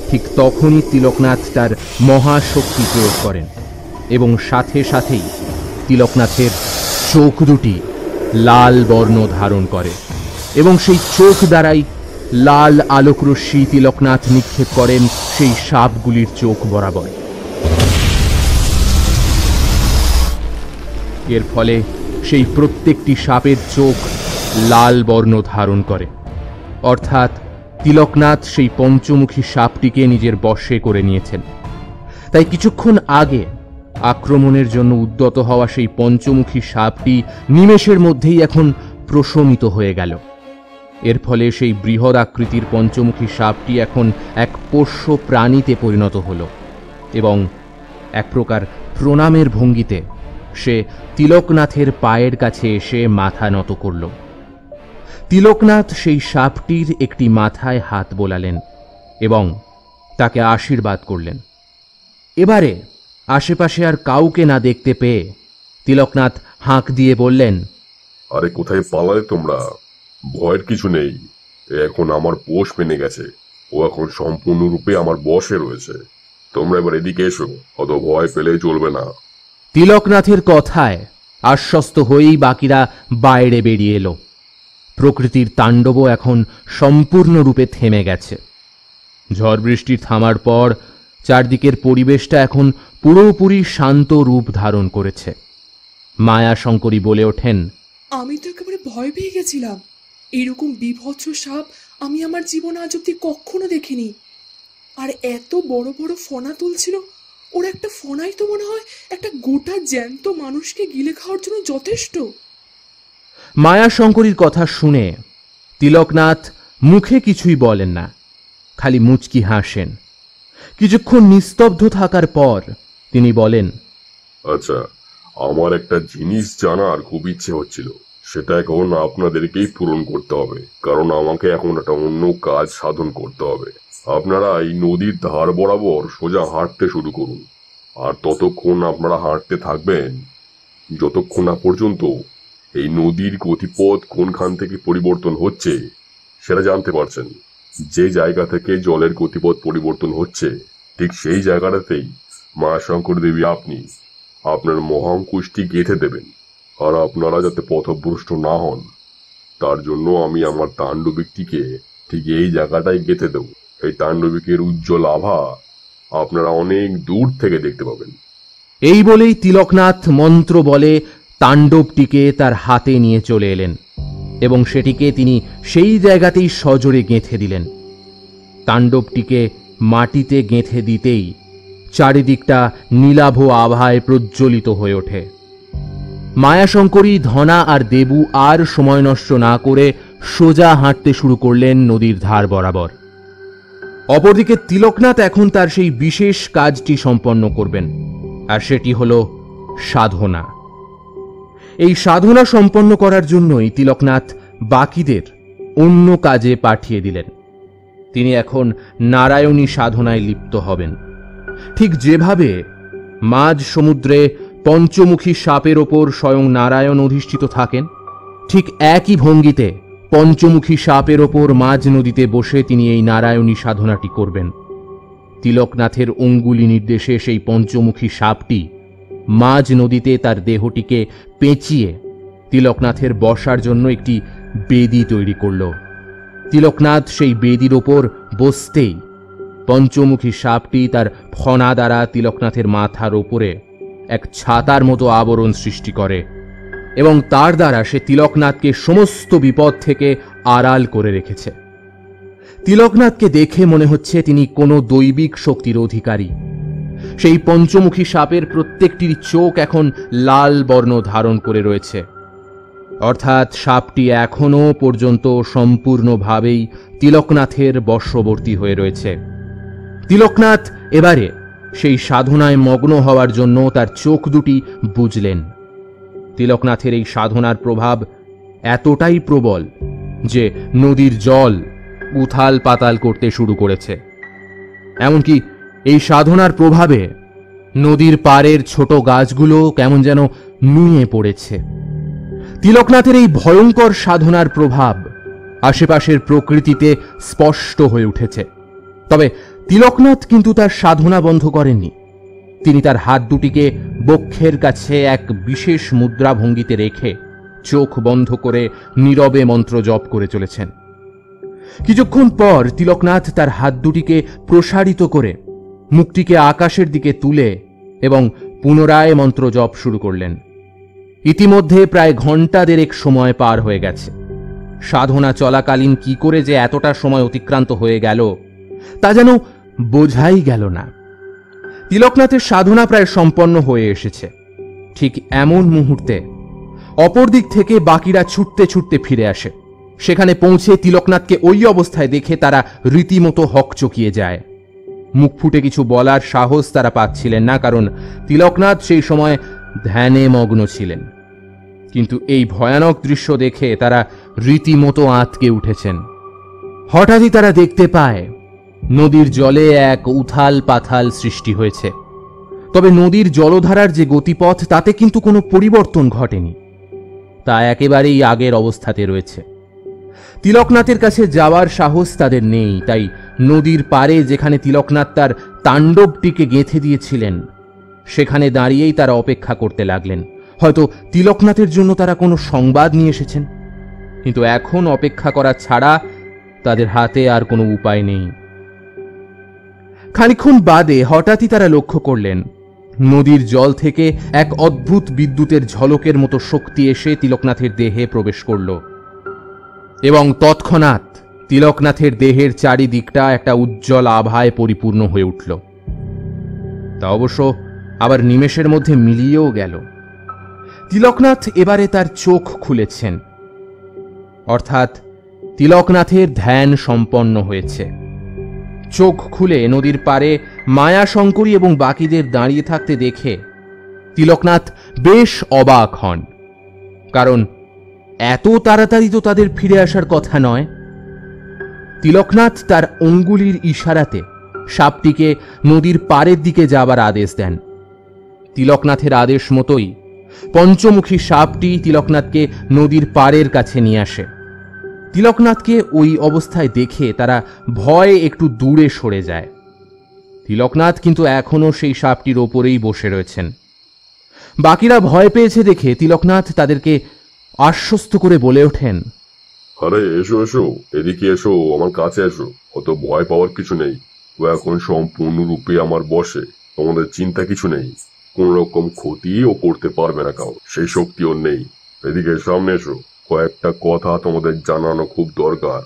Speaker 2: ঠিক তখনই তিলকনাথ তার মহাশক্তি প্রয়োগ করেন এবং সাথে সাথেই তিলকনাথের চোখ দুটি লাল বর্ণ ধারণ করে এবং সেই চোখ দ্বারাই লাল আলোকরশ্মি তিলকনাথ নিক্ষেপ করেন সেই সাপগুলির চোখ বরাবর। এর ফলে সেই প্রত্যেকটি সাপের চোখ লাল বর্ণ ধারণ করে, অর্থাৎ তিলকনাথ সেই পঞ্চমুখী সাপটিকে নিজের বশে করে নিয়েছেন। তাই কিছুক্ষণ আগে আক্রমণের জন্য উদ্যত হওয়া সেই পঞ্চমুখী সাপটি নিমেষের মধ্যেই এখন প্রশমিত হয়ে গেল। এর ফলে সেই বৃহৎ আকৃতির পঞ্চমুখী সাপটি এখন এক পোষ্য প্রাণীতে পরিণত হল এবং এক প্রকার প্রণামের ভঙ্গিতে সে তিলকনাথের পায়ের কাছে এসে মাথা নত করল। তিলকনাথ সেই সাপটির একটি মাথায় হাত বোলালেন এবং তাকে আশীর্বাদ করলেন। এবারে আশেপাশে আর কাউকে না দেখতে পেয়ে তিলকনাথ হাঁক দিয়ে বললেন,
Speaker 4: আরে কোথায় পালালে তোমরা? ভয়ের কিছু নেই, এখন আমার পোষ মেনে গেছে, ও এখন সম্পূর্ণরূপে আমার বশে রয়েছে। তোমরা এবার এদিকে এসো, অত ভয় পেলে চলবে না।
Speaker 2: তিলকনাথের কথায় আশ্বস্ত হয়েই বাকিরা বাইরে বেরিয়ে এলো। প্রকৃতির তাণ্ডবও এখন সম্পূর্ণরূপে থেমে গেছে। ঝড় বৃষ্টি থামার পর চারদিকের পরিবেশটা এখন পুরোপুরি শান্ত রূপ ধারণ করেছে। মায়াশঙ্করী বলে ওঠেন,
Speaker 6: আমি তো একেবারে ভয় পেয়ে গেছিলাম। এরকম বিভৎস সাপ আমি আমার জীবনে আজ অব্দি কখনো দেখিনি। আর এত বড় বড় ফনা তুলছিল, ওর একটা ফনাই তো মনে হয় একটা গোটা জ্যান্ত মানুষকে গিলে খাওয়ার জন্য যথেষ্ট।
Speaker 2: মায়াশঙ্করীর কথা শুনে তিলকনাথ মুখে কিছুই বলেন না, খালি মুচকি হাসেন। কিছুক্ষণ নিস্তব্ধ থাকার পর তিনি বলেন,
Speaker 4: আচ্ছা, আমার একটা জিনিস জানার খুব ইচ্ছে হচ্ছিল, সেটা এখন আপনাদেরকেই পূরণ করতে হবে, কারণ আমাকে এখন একটা অন্য কাজ সাধন করতে হবে। আপনারা এই নদীর ধার বরাবর সোজা হাঁটতে শুরু করুন, আর ততক্ষণ আপনারা হাঁটতে থাকবেন যতক্ষণ না পর্যন্ত এই নদীর গতিপথ কোনখান থেকে পরিবর্তন হচ্ছে সেটা জানতে পারছেন। যে জায়গা থেকে জলের গতিপথ পরিবর্তন হচ্ছে ঠিক সেই জায়গাটাতেই মায়াশঙ্কর দেবী আপনি আপনার মহাঙ্কুশটি গেঁথে দেবেন। আর আপনারা যাতে পথভ্রষ্ট না হন তার জন্য আমি আমার তাণ্ডবিকটিকে ঠিক এই জায়গাটায় গেঁথে দেব। এই তাণ্ডবিকের উজ্জ্বল আভা আপনারা অনেক দূর থেকে দেখতে পাবেন।
Speaker 2: এই বলেই তিলকনাথ মন্ত্র বলে তাণ্ডবটিকে তার হাতে নিয়ে চলে এলেন এবং সেটিকে তিনি সেই জায়গাতেই সজোরে গেঁথে দিলেন। তাণ্ডবটিকে মাটিতে গেঁথে দিতেই চারিদিকটা নীলাভ আভায় প্রজ্বলিত হয়ে ওঠে। মায়াশঙ্করী, ধনা আর দেবু আর সময় নষ্ট না করে সোজা হাঁটতে শুরু করলেন নদীর ধার বরাবর। অপরদিকে তিলকনাথ এখন তার সেই বিশেষ কাজটি সম্পন্ন করবেন, আর সেটি হল সাধনা। এই সাধনা সম্পন্ন করার জন্যই তিলকনাথ বাকিদের অন্য কাজে পাঠিয়ে দিলেন। তিনি এখন নারায়ণী সাধনায় লিপ্ত হবেন। ঠিক যেভাবে মাঝ সমুদ্রে পঞ্চমুখী সাপের ওপর স্বয়ং নারায়ণ অধিষ্ঠিত থাকেন, ঠিক একই ভঙ্গিতে পঞ্চমুখী সাপের ওপর মাঝ নদীতে বসে তিনি এই নারায়ণী সাধনাটি করবেন। তিলকনাথের অঙ্গুলি নির্দেশে সেই পঞ্চমুখী সাপটি মাঝ নদীতে তার দেহটিকে পেঁচিয়ে তিলকনাথের বসার জন্য একটি বেদি তৈরি করল। তিলকনাথ সেই বেদির ওপর বসতেই পঞ্চমুখী সাপটি তার ফণা দ্বারা তিলকনাথের মাথার ওপরে এক ছাতার মতো আবরণ সৃষ্টি করে এবং তার দ্বারা সে তিলকনাথকে সমস্ত বিপদ থেকে আড়াল করে রেখেছে। তিলকনাথকে দেখে মনে হচ্ছে তিনি কোনো দৈবিক শক্তির অধিকারী। সেই পঞ্চমুখী সাপের প্রত্যেকটির চোখ এখন লাল বর্ণ ধারণ করে রয়েছে, অর্থাৎ সাপটি এখনো পর্যন্ত সম্পূর্ণভাবেই তিলকনাথের বশবর্তী হয়ে রয়েছে। তিলকনাথ এবারে সেই সাধনায় মগ্ন হওয়ার জন্য তার চোখ দুটি বুজলেন। তিলকনাথের এই সাধনার প্রভাব এতটাই প্রবল যে নদীর জল উথাল পাতাল করতে শুরু করেছে। এমনকি এই সাধনার প্রভাবে নদীর পাড়ের ছোট গাছগুলো কেমন যেন নুয়ে পড়েছে। তিলকনাথের এই ভয়ঙ্কর সাধনার প্রভাব আশেপাশের প্রকৃতিতে স্পষ্ট হয়ে উঠেছে। তবে তিলকনাথ কিন্তু তার সাধনা বন্ধ করেননি। তিনি তার হাত দুটিকে বক্ষের কাছে এক বিশেষ মুদ্রা ভঙ্গিতে রেখে চোখ বন্ধ করে নীরবে মন্ত্র জপ করে চলেছেন। কিছুক্ষণ পর তিলকনাথ তার হাত দুটিকে প্রসারিত করে মুখটিকে আকাশের দিকে তুলে এবং পুনরায় মন্ত্র জপ শুরু করলেন। ইতিমধ্যে প্রায় ঘণ্টা দেড়েক সময় পার হয়ে গেছে। সাধনা চলাকালীন কি করে যে এতটা সময় অতিক্রান্ত হয়ে গেল তা যেন বোঝাই গেল না। তিলকনাথের সাধনা প্রায় সম্পন্ন হয়ে এসেছে। ঠিক এমন মুহূর্তে অপর দিক থেকে বাকিরা ছুটতে ছুটতে ফিরে আসে। সেখানে পৌঁছে তিলকনাথকে ওই অবস্থায় দেখে তারা রীতিমতো হকচকিয়ে যায়। মুখ ফুটে কিছু বলার সাহস তারা পাচ্ছিলেন না, কারণ তিলকনাথ সেই সময় ধ্যানে মগ্ন ছিলেন। কিন্তু এই ভয়ানক দৃশ্য দেখে তারা রীতিমতো আঁতকে উঠেছেন। হঠাৎই তারা দেখতে পায় নদীর জলে এক উথাল পাথাল সৃষ্টি হয়েছে। তবে নদীর জলধারার যে গতিপথ তাতে কিন্তু কোনো পরিবর্তন ঘটেনি, তা একেবারেই আগের অবস্থাতে রয়েছে। তিলকনাথের কাছে যাওয়ার সাহস তাদের নেই, তাই নদীর পাড়ে যেখানে তিলকনাথ তার তাণ্ডবটিকে গেঁথে দিয়েছিলেন সেখানে দাঁড়িয়েই তারা অপেক্ষা করতে লাগলেন। হয়তো তিলকনাথের জন্য তারা কোনো সংবাদ নিয়ে এসেছেন, কিন্তু এখন অপেক্ষা করা ছাড়া তাদের হাতে আর কোনো উপায় নেই। খানিকক্ষণ বাদে হঠাৎই তারা লক্ষ্য করলেন নদীর জল থেকে এক অদ্ভুত বিদ্যুতের ঝলকের মতো শক্তি এসে তিলকনাথের দেহে প্রবেশ করল এবং তৎক্ষণাৎ তিলকনাথের দেহের চারিদিকটা একটা উজ্জ্বল আভায় পরিপূর্ণ হয়ে উঠল। তা অবশ্য আবার নিমেষের মধ্যে মিলিয়েও গেল। তিলকনাথ এবারে তার চোখ খুলেছেন, অর্থাৎ তিলকনাথের ধ্যান সম্পন্ন হয়েছে। চোখ খুলে নদীর পাড়ে মায়াশঙ্করী এবং বাকিদের দাঁড়িয়ে থাকতে দেখে তিলকনাথ বেশ অবাক হন, কারণ এত তাড়াতাড়ি তো তাদের ফিরে আসার কথা নয়। তিলকনাথ তার অঙ্গুলির ইশারাতে সাপটিকে নদীর পাড়ের দিকে যাবার আদেশ দেন। তিলকনাথের আদেশ মতোই পঞ্চমুখী সাপটি তিলকনাথকে নদীর পাড়ের কাছে নিয়ে আসে। তিলকনাথকে ওই অবস্থায় দেখে তারা ভয়ে একটু দূরে সরে যায়। তিলকনাথ কিন্তু এখনো সেই সাপটির ওপরেই বসে রয়েছেন। বাকিরা ভয় পেয়েছে দেখে তিলকনাথ তাদেরকে আশ্বস্ত করে বলে ওঠেন,
Speaker 4: আরে এসো এসো, এদিকে এসো, আমার কাছে এসো। অত ভয় পাওয়ার কিছু নেই। ও এখন সম্পূর্ণরূপে আমার বশে। তোমাদের চিন্তা কিছু নেই। কোন রকম ক্ষতি ও করতে পারবে না কাউ, সেই শক্তি ওর নেই। এদিকে সামনে এসো, কয়েকটা কথা তোমাদের জানানো খুব দরকার।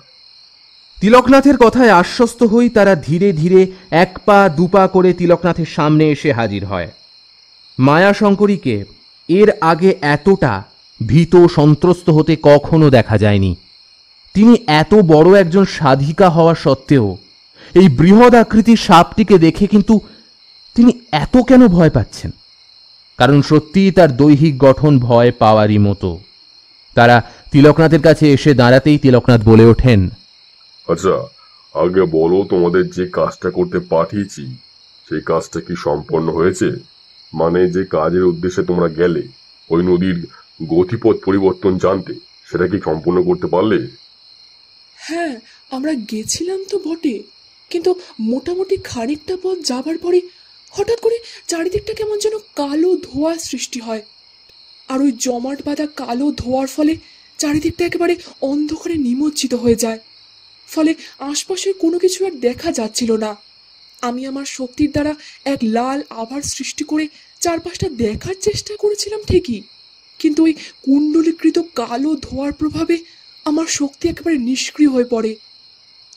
Speaker 2: তিলকনাথের কথায় আশ্বস্ত হই তারা ধীরে ধীরে এক পা দুপা করে তিলকনাথের সামনে এসে হাজির হয়। মায়াশঙ্করীকে এর আগে এতটা ভীত সন্ত্রস্ত হতে কখনো দেখা যায়নি। তিনি এত বড় একজন সাধিকা হওয়া সত্ত্বেও এই বৃহৎ আকৃতির সাপটিকে দেখে কিন্তু তিনি এত কেন ভয় পাচ্ছেন? কারণ সত্যিই তার দৈহিক গঠন ভয় পাওয়ারই মতো। তারা তিলকনাথের কাছে এসে দাঁড়াতেই তিলকনাথ বলে ওঠেন,
Speaker 4: আচ্ছা, আগে বলো, তোমাদের যে কাজটা করতে পাঠিয়েছি সেই কাজটা কি সম্পন্ন হয়েছে? মানে যে কাজের উদ্দেশ্যে তোমরা গেলে, ওই নদীর গতিপথ পরিবর্তন জানতে, সেটা কি সম্পূর্ণ করতে পারলে?
Speaker 6: হ্যাঁ, আমরা গেছিলাম তো বটে, কিন্তু মোটামুটি খানিকটা পথ যাবার পরে হঠাৎ করে চারিদিকটা কেমন যেন কালো ধোঁয়ার সৃষ্টি হয়। আর ওই জমাট বাঁধা কালো ধোঁয়ার ফলে চারিদিকটা একেবারে অন্ধকারে নিমজ্জিত হয়ে যায়। ফলে আশপাশের কোনো কিছু আর দেখা যাচ্ছিল না। আমি আমার শক্তির দ্বারা এক লাল আভার সৃষ্টি করে চারপাশটা দেখার চেষ্টা করেছিলাম ঠিকই, কিন্তু ওই কুণ্ডলীকৃত কালো ধোঁয়ার প্রভাবে আমার শক্তি একেবারে নিষ্ক্রিয় হয়ে পড়ে।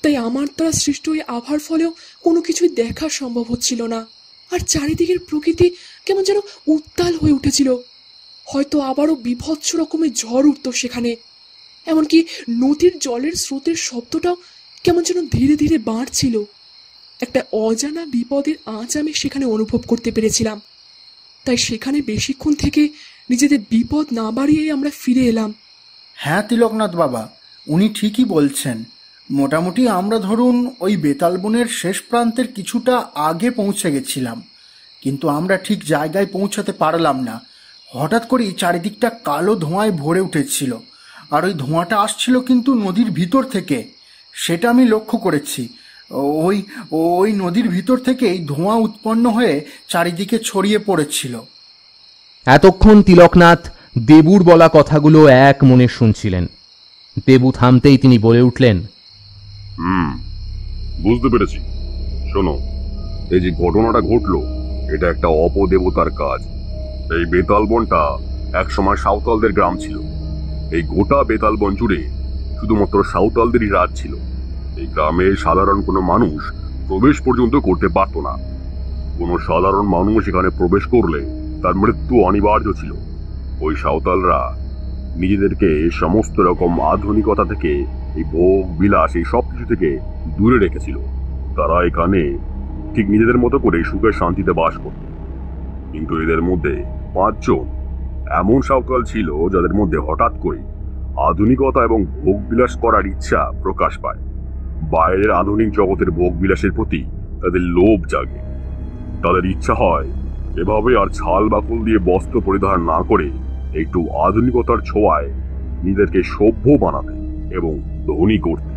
Speaker 6: তাই আমার দ্বারা সৃষ্ট ওই আভার ফলেও কোনো কিছুই দেখা সম্ভব হচ্ছিল না। আর চারিদিকের প্রকৃতি কেমন যেন উত্তাল হয়ে উঠেছিল। হয়তো আবারও বিভৎস রকমের ঝড় উঠত সেখানে। এমনকি নদীর জলের স্রোতের শব্দটাও কেমন যেন ধীরে ধীরে বাড়ছিল। একটা অজানা বিপদের আঁচ আমি সেখানে অনুভব করতে পেরেছিলাম। তাই সেখানে বেশিক্ষণ থেকে নিজেদের বিপদ না বাড়িয়েই আমরা ফিরে এলাম।
Speaker 3: হ্যাঁ তিলকনাথ বাবা, উনি ঠিকই বলছেন। মোটামুটি আমরা ধরুন ওই বেতাল বনের শেষ প্রান্তের কিছুটা আগে পৌঁছে গেছিলাম, কিন্তু আমরা ঠিক জায়গায় পৌঁছাতে পারলাম না। হঠাৎ করেই চারিদিকটা কালো ধোঁয়ায় ভরে উঠেছিল, আর ওই ধোঁয়াটা আসছিল কিন্তু নদীর ভিতর থেকে। সেটা আমি লক্ষ্য করেছি। ওই ওই নদীর ভিতর থেকেই ধোঁয়া উৎপন্ন হয়ে চারিদিকে ছড়িয়ে পড়েছিল।
Speaker 2: এতক্ষণ তিলকনাথ দেবুর বলা কথাগুলো এক মনে শুনছিলেন। দেবু থামতেই তিনি বলে উঠলেন,
Speaker 4: বুঝতে পেরেছি। শোনো, এই যে ঘটনাটা ঘটলো, এটা একটা অপদেবতার কাজ। এই বেতাল বনটা একসময় সাঁওতালদের গ্রাম ছিল। এই গোটা বেতাল বন জুড়ে শুধুমাত্র সাঁওতালদেরই রাজ ছিল। এই গ্রামে সাধারণ কোনো মানুষ প্রবেশ পর্যন্ত করতে পারত না। কোনো সাধারণ মানুষ এখানে প্রবেশ করলে তার মৃত্যু অনিবার্য ছিল। ওই সাঁওতালরা নিজেদেরকে সমস্ত রকম আধুনিকতা থেকে, এই ভোগ বিলাস, এই সব কিছু থেকে দূরে রেখেছিল। তারা এখানে ঠিক নিজেদের মতো করে সুখের শান্তিতে বাস করত। কিন্তু এদের মধ্যে 5 জন এমন সাঁওতাল ছিল যাদের মধ্যে হঠাৎ করে আধুনিকতা এবং ভোগ বিলাস করার ইচ্ছা প্রকাশ পায়। বাইরের আধুনিক জগতের ভোগ বিলাসের প্রতি তাদের লোভ জাগে। তাদের ইচ্ছা হয় এভাবে আর ছাল বাকল দিয়ে বস্ত্র পরিধান না করে একটু আধুনিকতার ছোঁয়ায় নিজেদেরকে সভ্য বানাতে এবং ধনী করতে।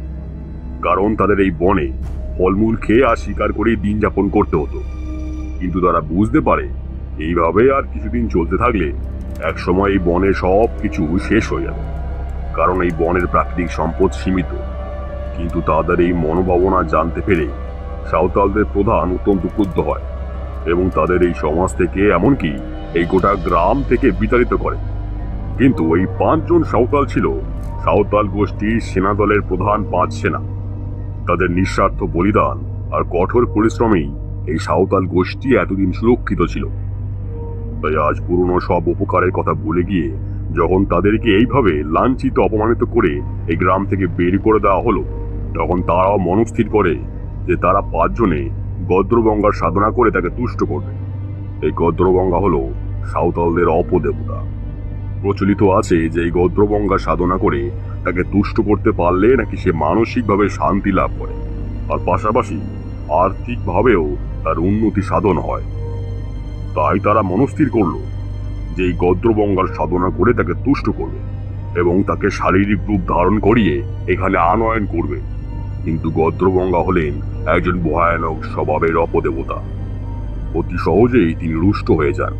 Speaker 4: কারণ তাদের এই বনে ফলমূল খেয়ে আর শিকার করেই দিন যাপন করতে হতো। কিন্তু তারা বুঝতে পারে এইভাবে আর কিছুদিন চলতে থাকলে এক সময় এই বনে সব কিছু শেষ হয়ে যাবে। কারণ এই বনের প্রাকৃতিক সম্পদ সীমিত। কিন্তু তাদের এই মনোভাবনা জানতে পেরে সাঁওতালদের প্রধান অত্যন্ত ক্রুদ্ধ হয় এবং তাদের এই সমাজ থেকে, এমনকি এই গোটা গ্রাম থেকে বিতাড়িত করে। কিন্তু এই 5 জন সাঁওতাল ছিল সাঁওতাল গোষ্ঠীর সেনা দলের প্রধান 5 সেনা। তাদের নিঃস্বার্থ বলিদান আর কঠোর পরিশ্রমেই এই সাঁওতাল গোষ্ঠী এতদিন সুরক্ষিত ছিল। তাই আজ পুরনো সব উপকারের কথা ভুলে গিয়ে যখন তাদেরকে এইভাবে লাঞ্ছিত, অপমানিত করে এই গ্রাম থেকে বের করে দেওয়া হলো, তখন তারাও মনস্থির করে যে তারা 5 জনে গদ্রগঙ্গার সাধনা করে তাকে তুষ্ট করবে। এই গদ্রগঙ্গা হলো সাঁওতালদের অপদেবতা। প্রচলিত আছে যে এই গদ্রগঙ্গা সাধনা করে তাকে তুষ্ট করতে পারলে নাকি সে মানসিকভাবে শান্তি লাভ করে, আর পাশাপাশি আর্থিকভাবেও তার উন্নতি সাধন হয়। তাই তারা মনস্থির করল যে এই গদ্রগঙ্গার সাধনা করে তাকে তুষ্ট করবে এবং তাকে শারীরিক রূপ ধারণ করিয়ে এখানে আনয়ন করবে। কিন্তু গদ্রগঙ্গা হলেন একজন ভয়ানক স্বভাবের অপদেবতা। অতি সহজেই তিনি রুষ্ট হয়ে যান।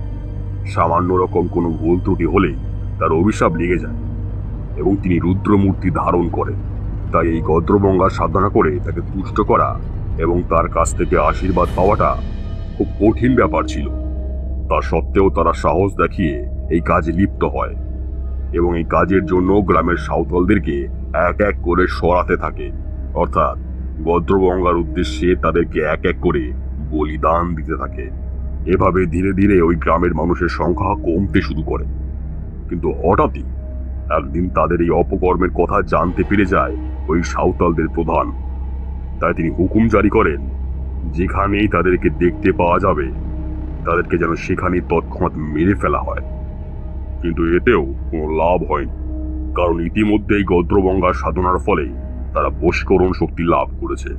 Speaker 4: সামান্য রকম কোনো ভুল ত্রুটি হলেই তার অভিশাপ লেগে যায় এবং তিনি রুদ্রমূর্তি ধারণ করেন। তাই এই গদ্রগঙ্গার সাধনা করে তাকে তুষ্ট করা এবং তার কাছ থেকে আশীর্বাদ পাওয়াটা খুব কঠিন ব্যাপার ছিল। তা সত্ত্বেও তারা সাহস দেখিয়ে এই কাজে লিপ্ত হয় এবং এই কাজের জন্য গ্রামের সাঁওতালদেরকে এক এক করে সরাতে থাকে। অর্থাৎ গদ্রগঙ্গার উদ্দেশ্যে তাদেরকে এক এক করে বলিদান দিতে থাকে।
Speaker 7: এভাবে ধীরে ধীরে ওই গ্রামের মানুষের সংখ্যা কমতে শুরু করে। কিন্তু হঠাৎই একদিন তাদের এই অপকর্মের কথা জানতে পেরে যায় ওই সাঁওতালদের প্রধান। তাই তিনি হুকুম জারি করেন, যেখানেই তাদেরকে দেখতে পাওয়া যাবে তাদেরকে যেন সেখানেই তৎক্ষণাৎ মেরে ফেলা হয়। কিন্তু এতেও কোনো লাভ হয়নি, কারণ ইতিমধ্যেই গদ্রবঙ্গার সাধনার ফলে তারা বশীকরণ শক্তি লাভ করেছে।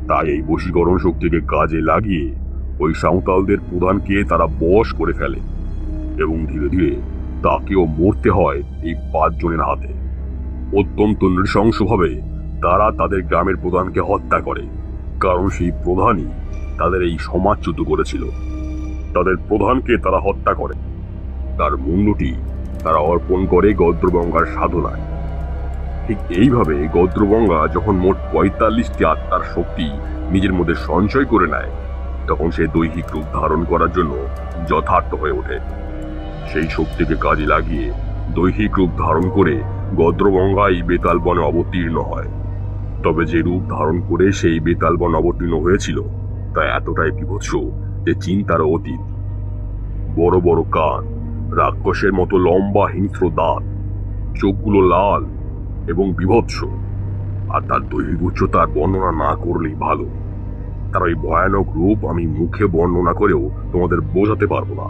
Speaker 7: তাই এই বশীকরণ শক্তিকে কাজে লাগিয়ে ওই সাঁওতালদের প্রধানকে তারা বশ করে ফেলে এবং ধীরে ধীরে তাকেও মরতে হয় এই 5 জনের হাতে। অত্যন্ত নৃশংসভাবে তারা তাদের গ্রামের প্রধানকে হত্যা করে, কারণ সেই প্রধানই তাদের এই সমাজচ্যুত করেছিল। তাদের প্রধানকে তারা হত্যা করে, তার মুন্ডটি তারা অর্পণ করে গদ্রবঙ্গার সাধনায়। ঠিক এইভাবে গদ্রবঙ্গা যখন মোট 45টি আত্মার শক্তি নিজের মধ্যে সঞ্চয় করে নেয়, তখন সে দৈহিক রূপ ধারণ করার জন্য যথার্থ হয়ে ওঠে। সেই শক্তিকে কাজে লাগিয়ে দৈহিক রূপ ধারণ করে গদ্রবঙ্গা এই বেতাল বনে অবতীর্ণ হয়। তবে যে রূপ ধারণ করে সেই বেতাল বন অবতীর্ণ হয়েছিল তা এতটাই বিভৎস যে চিন্তার অতীত। বড় বড় কান, রাক্ষসের মতো লম্বা হিংস্র দাঁত, চোখগুলো লাল এবং বিভৎস, আর তার দৈহিক উচ্চতার বর্ণনা না করলেই ভালো। তার ওই ভয়ানক রূপ আমি মুখে বর্ণনা করেও তোমাদের বোঝাতে পারবো না।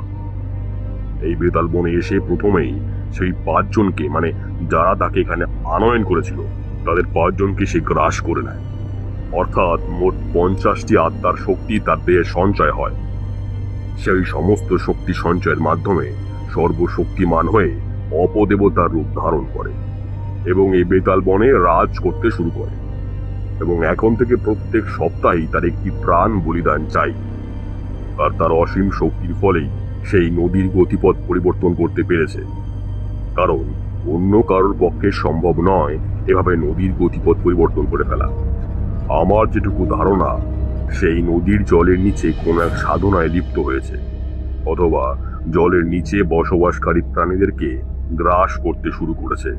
Speaker 7: এই বেতাল বনে এসে প্রথমেই সেই 5 জনকে, মানে যারা তাকে এখানে আনয়ন করেছিল, তাদের 5 জনকে সে গ্রাস করে নেয়। অর্থাৎ মোট 50টি আত্মার শক্তি তার দেহে সঞ্চয় হয়। সেই সমস্ত শক্তি সঞ্চয়ের মাধ্যমে সর্বশক্তিমান হয়ে অপদেবতার রূপ ধারণ করে এবং এই বেতাল বনে রাজ করতে শুরু করে। এবং এখন থেকে প্রত্যেক সপ্তাহেই তার একটি প্রাণ বলিদান চাই। আর তার অসীম শক্তির ফলেই সেই নদীর গতিপথ পরিবর্তন করতে পেরেছে, কারণ অন্য কারোর পক্ষে সম্ভব নয় এভাবে নদীর গতিপথ পরিবর্তন করে ফেলা। আমার যেটুকু ধারণা, সেই নদীর জলের নিচে কোন এক সাধনায় লিপ্ত হয়েছে, অথবা জলের নিচে বসবাসকারী প্রাণীদেরকে গ্রাস করতে শুরু করেছে।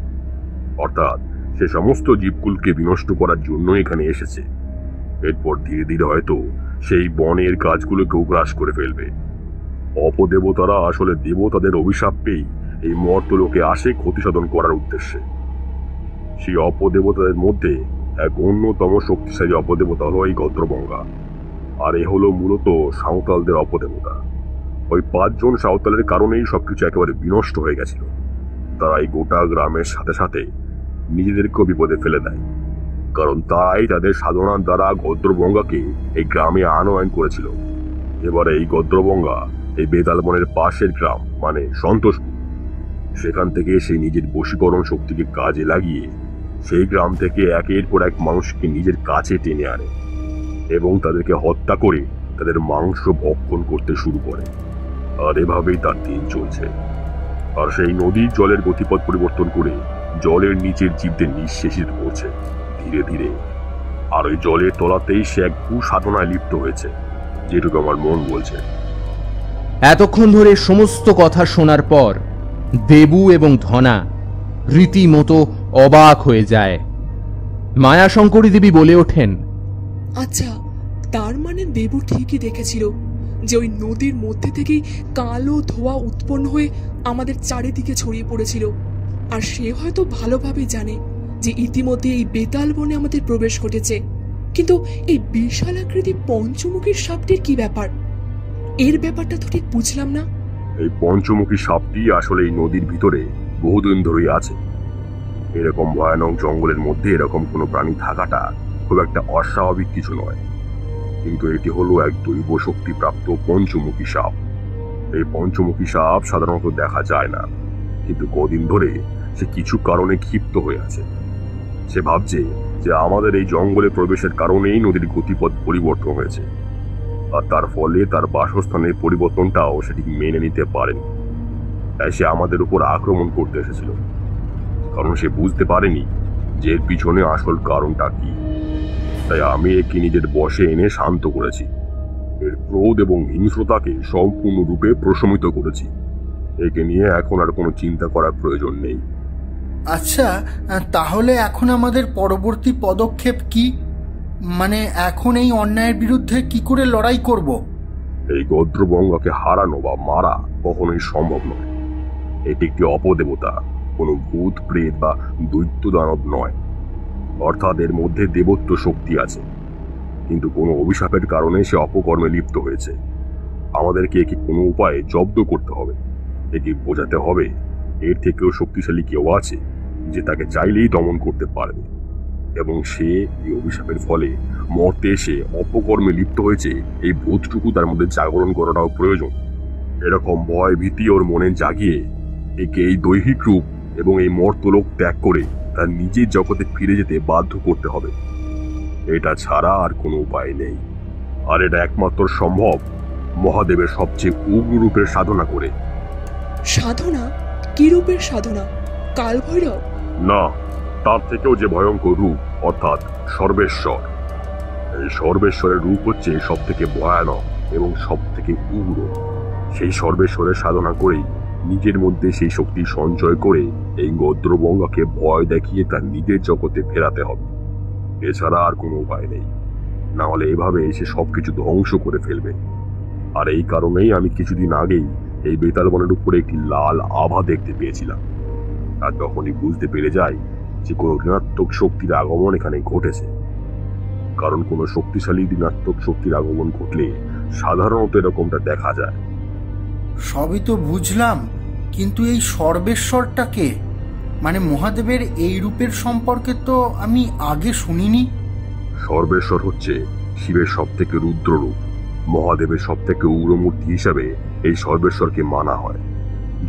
Speaker 7: অর্থাৎ সে সমস্ত জীবকুলকে বিনষ্ট করার জন্য এখানে এসেছে। এরপর ধীরে ধীরে হয়তো সেই বনের গাছগুলোকেও গ্রাস করে ফেলবে। অপদেবতারা আসলে দেবতাদের অভিশাপ পেয়ে এই মর্তলোকে আসে ক্ষতি সাধন করার উদ্দেশ্যে। সেই অপদেবতাদের মধ্যে এক অন্যতম শক্তিশালী অপদেবতা হলো এই গদ্রবঙ্গা, আর এ হলো মূলত সাঁওতালদের অপদেবতা। ওই 5 জন সাঁওতালের কারণেই সবকিছু একেবারে বিনষ্ট হয়ে গেছিল। তারা এই গোটা গ্রামের সাথে সাথে নিজেদেরকেও বিপদে ফেলে দেয়, কারণ তারাই তাদের সাধনার দ্বারা গদ্রবঙ্গাকে এই গ্রামে আনয়ন করেছিল। এবারে এই গদ্রবঙ্গা এই বেতাল বনের পাশের গ্রাম, মানে সন্তোষপুর, সেখান থেকে সেই নিজের বশীকরণ শক্তিকে কাজে লাগিয়ে সেই গ্রাম থেকে একের পর এক মানুষকে নিজের কাছে টেনে আনে এবং তাদেরকে হত্যা করে তাদের মাংস ভক্ষণ করতে শুরু করে। আর এভাবেই তার দিন চলছে। আর সেই নদীর জলের গতিপথ পরিবর্তন করে জলের নিচের জীবদের নিঃশেষিত করছে ধীরে ধীরে। আর ওই জলের তলাতেই সে এক সাধনায় লিপ্ত হয়েছে, যেটুকু আমার মন বলছে।
Speaker 2: এতক্ষণ ধরে সমস্ত কথা শোনার পর দেবু এবং ধনা রীতিমতো অবাক হয়ে যায়। মায়াশঙ্করী দেবী বলে ওঠেন,
Speaker 6: আচ্ছা, তার মানে দেবু ঠিকই দেখেছিল যে ওই নদীর মধ্যে থেকেই কালো ধোঁয়া উৎপন্ন হয়ে আমাদের চারিদিকে ছড়িয়ে পড়েছিল। আর সে হয়তো ভালোভাবে জানে যে ইতিমধ্যে এই বেতাল বনে আমাদের প্রবেশ ঘটেছে। কিন্তু এই বিশাল আকৃতি পঞ্চমুখী সাপটির কি ব্যাপার? এর ব্যাপারটা তো ঠিক বুঝলাম না।
Speaker 7: এই পঞ্চমুখী সাপটি আসলে এই নদীর ভিতরে বহুদিন ধরেই আছে। এরকম ভয়ানক জঙ্গলের মধ্যে এরকম কোনো প্রাণী থাকাটা খুব একটা অস্বাভাবিক কিছু নয়, কিন্তু এটি হলো এক দৈব শক্তি প্রাপ্ত পঞ্চমুখী সাপ। এই পঞ্চমুখী সাপ সাধারণত দেখা যায় না, কিন্তু কদিন ধরে সে কিছু কারণে ক্ষিপ্ত হয়ে আছে। সে ভাবছে যে আমাদের এই জঙ্গলে প্রবেশের কারণেই নদীর গতিপথ পরিবর্তন হয়েছে, আর তার ফলে তার বাসস্থানের পরিবর্তনটাও সেটি মেনে নিতে পারেনি। তাই সে আমাদের উপর আক্রমণ করতে এসেছিল, কারণ সে বুঝতে পারেনি যে এর পিছনে আসল কারণটা কি। তাই আমি একে নিজের বশে এনে শান্ত করেছি, এর ক্রোধ এবং হিংস্রতাকে সম্পূর্ণরূপে প্রশমিত করেছি। একে নিয়ে এখন আর কোনো চিন্তা করার প্রয়োজন নেই।
Speaker 3: আচ্ছা, তাহলে এখন আমাদের পরবর্তী পদক্ষেপ কি? মানে এখন এই অন্যায়ের বিরুদ্ধে কি করে লড়াই করব?
Speaker 7: এই গদ্রবঙ্গাকে হারানো বা মারা কখনোই সম্ভব নয়। এটি একটি অপদেবতা, কোনো ভূত প্রেত বা দৈত্য দানব নয়। অর্থাৎ এর মধ্যে দেবত্ব শক্তি আছে, কিন্তু কোনো অভিশাপের কারণে সে অপকর্মে লিপ্ত হয়েছে। আমাদেরকে একে কোনো উপায়ে জব্দ করতে হবে। একে বোঝাতে হবে এর থেকেও শক্তিশালী কেউ আছে যে তাকে চাইলেই দমন করতে পারবে, এবং সে এই অভিশাপের ফলে মর্তে এসে অপকর্মে লিপ্ত হয়েছে এই বোধটুকু তার মধ্যে জাগরণ করাটাও প্রয়োজন। এরকম ভয় ভীতি ওর মনে জাগিয়ে একে এই দৈহিক রূপ এবং এই মর্তলোক ত্যাগ করে তার নিজের জগতে ফিরে যেতে বাধ্য করতে হবে। এটা ছাড়া আর কোনো উপায় নেই। আর এটা একমাত্র সম্ভব মহাদেবের সবচেয়ে উগ্র রূপের সাধনা করে।
Speaker 6: সাধনা? কি রূপের সাধনা? কালভৈরব?
Speaker 7: না, তার থেকেও যে ভয়ঙ্কর রূপ, অর্থাৎ সর্বেশ্বর। এই সর্বেশ্বরের রূপ হচ্ছে সব থেকে ভয়ানক এবং সব থেকে উগ্র। সেই সর্বেশ্বরের সাধনা করেই নিজের মধ্যে সেই শক্তি সঞ্চয় করে এই গদ্রবঙ্গাকে ভয় দেখিয়ে তার নিজের জগতে ফেরাতে হবে। এছাড়া আর কোনো উপায় নেই, না হলে এভাবে এসে সবকিছু ধ্বংস করে ফেলবে। আর এই কারণেই আমি কিছুদিন আগেই এই বেতাল বনের উপরে একটি লাল আভা দেখতে পেয়েছিলাম। আর তখনই বুঝতে পেরে যাই যে কোনো ঋণাত্মক শক্তির আগমন এখানে ঘটেছে। কারণ কোনো শক্তিশালী ঋণাত্মক শক্তির আগমন ঘটলে সাধারণত এরকমটা দেখা যায়।
Speaker 3: সবই তো বুঝলাম, কিন্তু এই সর্বেশ্বরটাকে, মানে মহাদেবের এই রূপের সম্পর্কে তো আমি আগে শুনিনি।
Speaker 7: সর্বেশ্বর হচ্ছে শিবের সব থেকে রুদ্র রূপ। মহাদেবের সব থেকে উগ্রমূর্তি হিসাবে এই সর্বেশ্বরকে মানা হয়।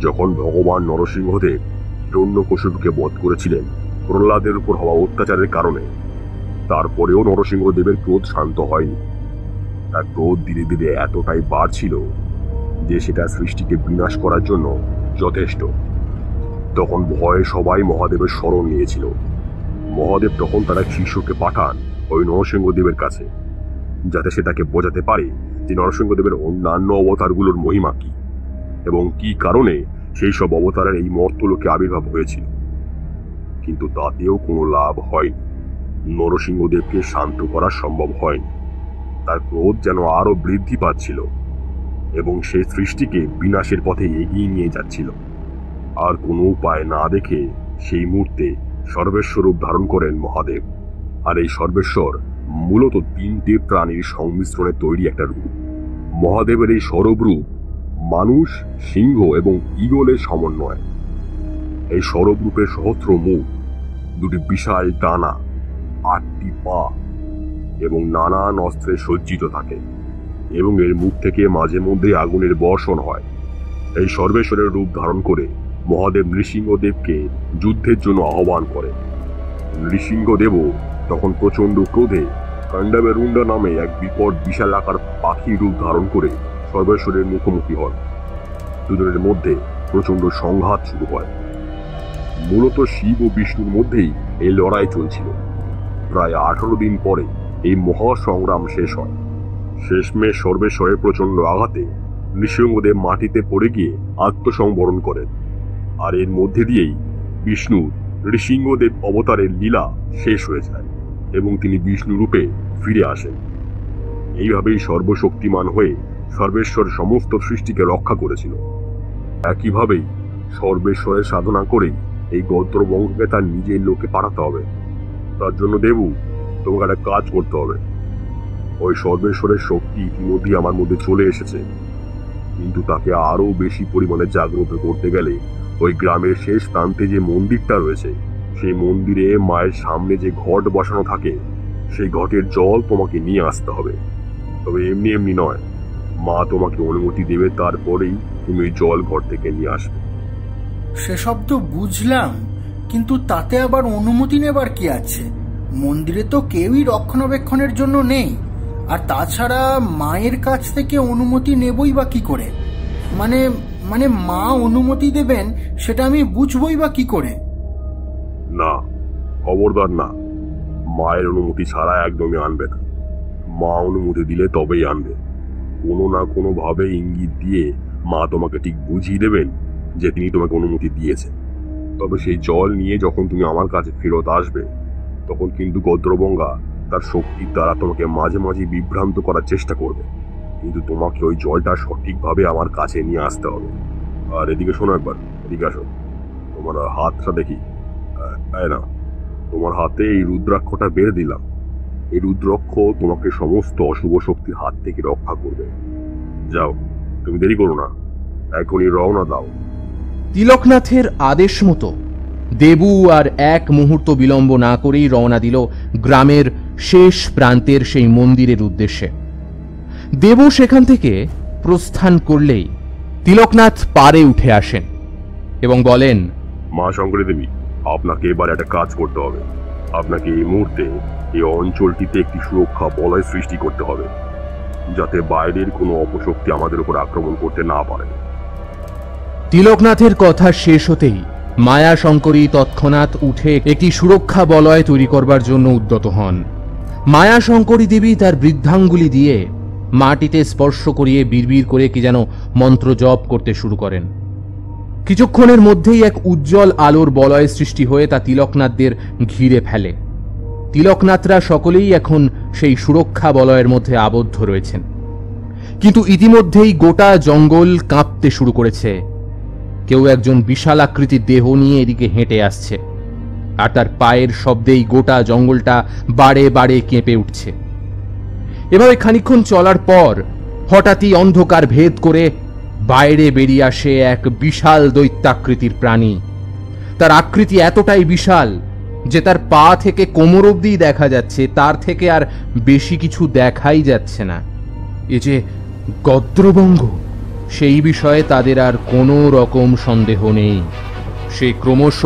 Speaker 7: যখন ভগবান নরসিংহদেব হিরণ্যকশিপুকে বধ করেছিলেন প্রহ্লাদের উপর হওয়া অত্যাচারের কারণে, তারপরেও নরসিংহদেবের ক্রোধ শান্ত হয়নি। তার ক্রোধ ধীরে ধীরে এতটাই বাড়ছিল যে সেটা সৃষ্টিকে বিনাশ করার জন্য যথেষ্ট। তখন ভয়ে সবাই মহাদেবের শরণ নিয়েছিল। মহাদেব তখন তার এক শিষ্যকে পাঠান ওই নরসিংহদেবের কাছে, যাতে সে তাকে বোঝাতে পারে যে নরসিংহদেবের অন্যান্য অবতারগুলোর মহিমা কি এবং কি কারণে সেই সব অবতারের এই মর্তলোকে আবির্ভাব হয়েছিল। কিন্তু তাতেও কোনো লাভ হয়নি। নরসিংহদেবকে শান্ত করা সম্ভব হয়নি। তার ক্রোধ যেন আরো বৃদ্ধি পাচ্ছিল এবং সেই সৃষ্টিকে বিনাশের পথে এগিয়ে নিয়ে যাচ্ছিল। আর কোনো উপায় না দেখে সেই মুহূর্তে সর্বেশ্বর রূপ ধারণ করেন মহাদেব। আর এই সর্বেশ্বর মূলত তিনটে প্রাণীর সংমিশ্রণে তৈরি একটা রূপ। মহাদেবের এই সরব রূপ মানুষ, সিংহ এবং ঈগলের সমন্বয়। এই সরব রূপের সহস্র মুখ, দুটি বিশাল ডানা, 8টি পা এবং নানান অস্ত্রে সজ্জিত থাকে, এবং এর মুখ থেকে মাঝে মধ্যে আগুনের বর্ষণ হয়। এই সর্বেশ্বরের রূপ ধারণ করে মহাদেব নৃসিংহদেবকে যুদ্ধের জন্য আহ্বান করে। নৃসিংহদেবও তখন প্রচন্ড ক্রোধে কান্ডাবেরুন্ডা নামে এক বিকট বিশাল আকার পাখি রূপ ধারণ করে সর্বেশ্বরের মুখোমুখি হন। দুজনের মধ্যে প্রচন্ড সংঘাত শুরু হয়। মূলত শিব ও বিষ্ণুর মধ্যেই এই লড়াই চলছিল। প্রায় 18 দিন পরে এই মহাসংগ্রাম শেষ হয়। শেষমেশ সর্বেশ্বরের প্রচন্ড আঘাতে নৃসিংহদেব মাটিতে পড়ে গিয়ে আত্মসংবরণ করেন। আর এর মধ্যে দিয়েই বিষ্ণুর নৃসিংহদেব অবতারের লীলা শেষ হয়ে যায় এবং তিনি বিষ্ণু রূপে ফিরে আসেন। এইভাবেই সর্বশক্তিমান হয়ে সর্বেশ্বর সমস্ত সৃষ্টিকে রক্ষা করেছিল। একইভাবেই সর্বেশ্বরের সাধনা করেই এই গদ্রবঙ্গকে তার নিজের লোকে পাঠাতে হবে। তার জন্য দেবু, তোমাকে একটা কাজ করতে হবে। ওই সর্বেশ্বরের শক্তি ইতিমধ্যেই আমার মধ্যে চলে এসেছে, কিন্তু তাকে আরো বেশি পরিমাণে জাগ্রত করতে গেলে ওই গ্রামের শেষ প্রান্তে যে মন্দিরটা রয়েছে, সেই মন্দিরে মায়ের সামনে যে ঘট বসানো থাকে, সেই ঘটের জল তোমাকে নিয়ে আসতে হবে। তবে এমনি এমনি নয়, মা তোমাকে অনুমতি দেবে, তারপরেই তুমি ওই জল ঘর থেকে নিয়ে আসবে।
Speaker 3: সেসব তো বুঝলাম, কিন্তু তাতে আবার অনুমতি নেবার কি আছে? মন্দিরে তো কেউই রক্ষণাবেক্ষণের জন্য নেই। আর তাছাড়া মায়ের কাছ থেকে অনুমতি নেবই বা কি করে? মানে মানে মা অনুমতি দেবেন সেটা আমি বুঝবই বা কি করে?
Speaker 7: না, খবরদার না, মায়ের অনুমতি ছাড়া একদমই আনবে না। মা অনুমতি দিলে তবেই আনবে। কোনো না কোনো ভাবে ইঙ্গিত দিয়ে মা তোমাকে ঠিক বুঝিয়ে দেবেন যে তিনি তোমাকে অনুমতি দিয়েছেন। তবে সেই জল নিয়ে যখন তুমি আমার কাছে ফেরত আসবে, তখন কিন্তু গদ্রবঙ্গা তার শক্তির দ্বারা তোমাকে মাঝে মাঝে বিভ্রান্ত করার চেষ্টা করবে, কিন্তু তোমাকে ওই জলটা সঠিকভাবে আমার কাছে নিয়ে আসতে হবে। আর এদিকে শোনো, একবার এদিকে আসো। তোমার হাতটা দেখি। না, তোমার হাতে এই রুদ্রাক্ষটা বের দিলাম। এই রুদ্রাক্ষ তোমাকে সমস্ত অশুভ শক্তির হাত থেকে রক্ষা করবে। যাও, তুমি দেরি করো না, এখনই রওনা দাও।
Speaker 2: তিলকনাথের আদেশ মতো দেবু আর এক মুহূর্ত বিলম্ব না করেই রওনা দিল গ্রামের শেষ প্রান্তের সেই মন্দিরের উদ্দেশ্যে। দেবু সেখান থেকে প্রস্থান করলেই তিলকনাথ পারে উঠে আসেন এবং বলেন,
Speaker 7: মা শঙ্করী দেবী, আপনাকে এবার একটা কাজ করতে হবে। আপনাকে এই মুহূর্তে এই অঞ্চলটিতে একটি সুরক্ষা বলয় সৃষ্টি করতে হবে, যাতে বাইরের কোনো অপশক্তি আমাদের উপর আক্রমণ করতে না পারে।
Speaker 2: তিলকনাথের কথা শেষ হতেই মায়া শঙ্করী তৎক্ষণাৎ উঠে একটি সুরক্ষা বলয় তৈরি করবার জন্য উদ্যত হন। মায়া শঙ্করী দেবী তার বৃদ্ধাঙ্গুলি দিয়ে মাটিতে স্পর্শ করিয়ে বিড়বিড় করে কি যেন মন্ত্র জপ করতে শুরু করেন। কিছুক্ষণের মধ্যেই এক উজ্জ্বল আলোর বলয় সৃষ্টি হয়ে তা তিলকনাথদের ঘিরে ফেলে। তিলকনাথরা সকলেই এখন সেই সুরক্ষা বলয়ের মধ্যে আবদ্ধ রয়েছেন। কিন্তু ইতিমধ্যেই গোটা জঙ্গল কাঁপতে শুরু করেছে। কেউ একজন বিশাল আকৃতির দেহ নিয়ে এদিকে হেঁটে আসছে, আর তার পায়ের শব্দেই গোটা জঙ্গলটা বাড়ে বাড়ে কেঁপে উঠছে। এভাবে খানিকক্ষণ চলার পর হঠাৎই অন্ধকার ভেদ করে বাইরে বেরিয়ে আসে এক বিশাল দৈত্যাকৃতির প্রাণী। তার আকৃতি এতটাই বিশাল যে তার পা থেকে কোমর অবধি দেখা যাচ্ছে, তার থেকে আর বেশি কিছু দেখাই যাচ্ছে না। এ যে গদ্রবঙ্গ, সেই বিষয়ে তাদের আর কোনো রকম সন্দেহ নেই। সে ক্রমশ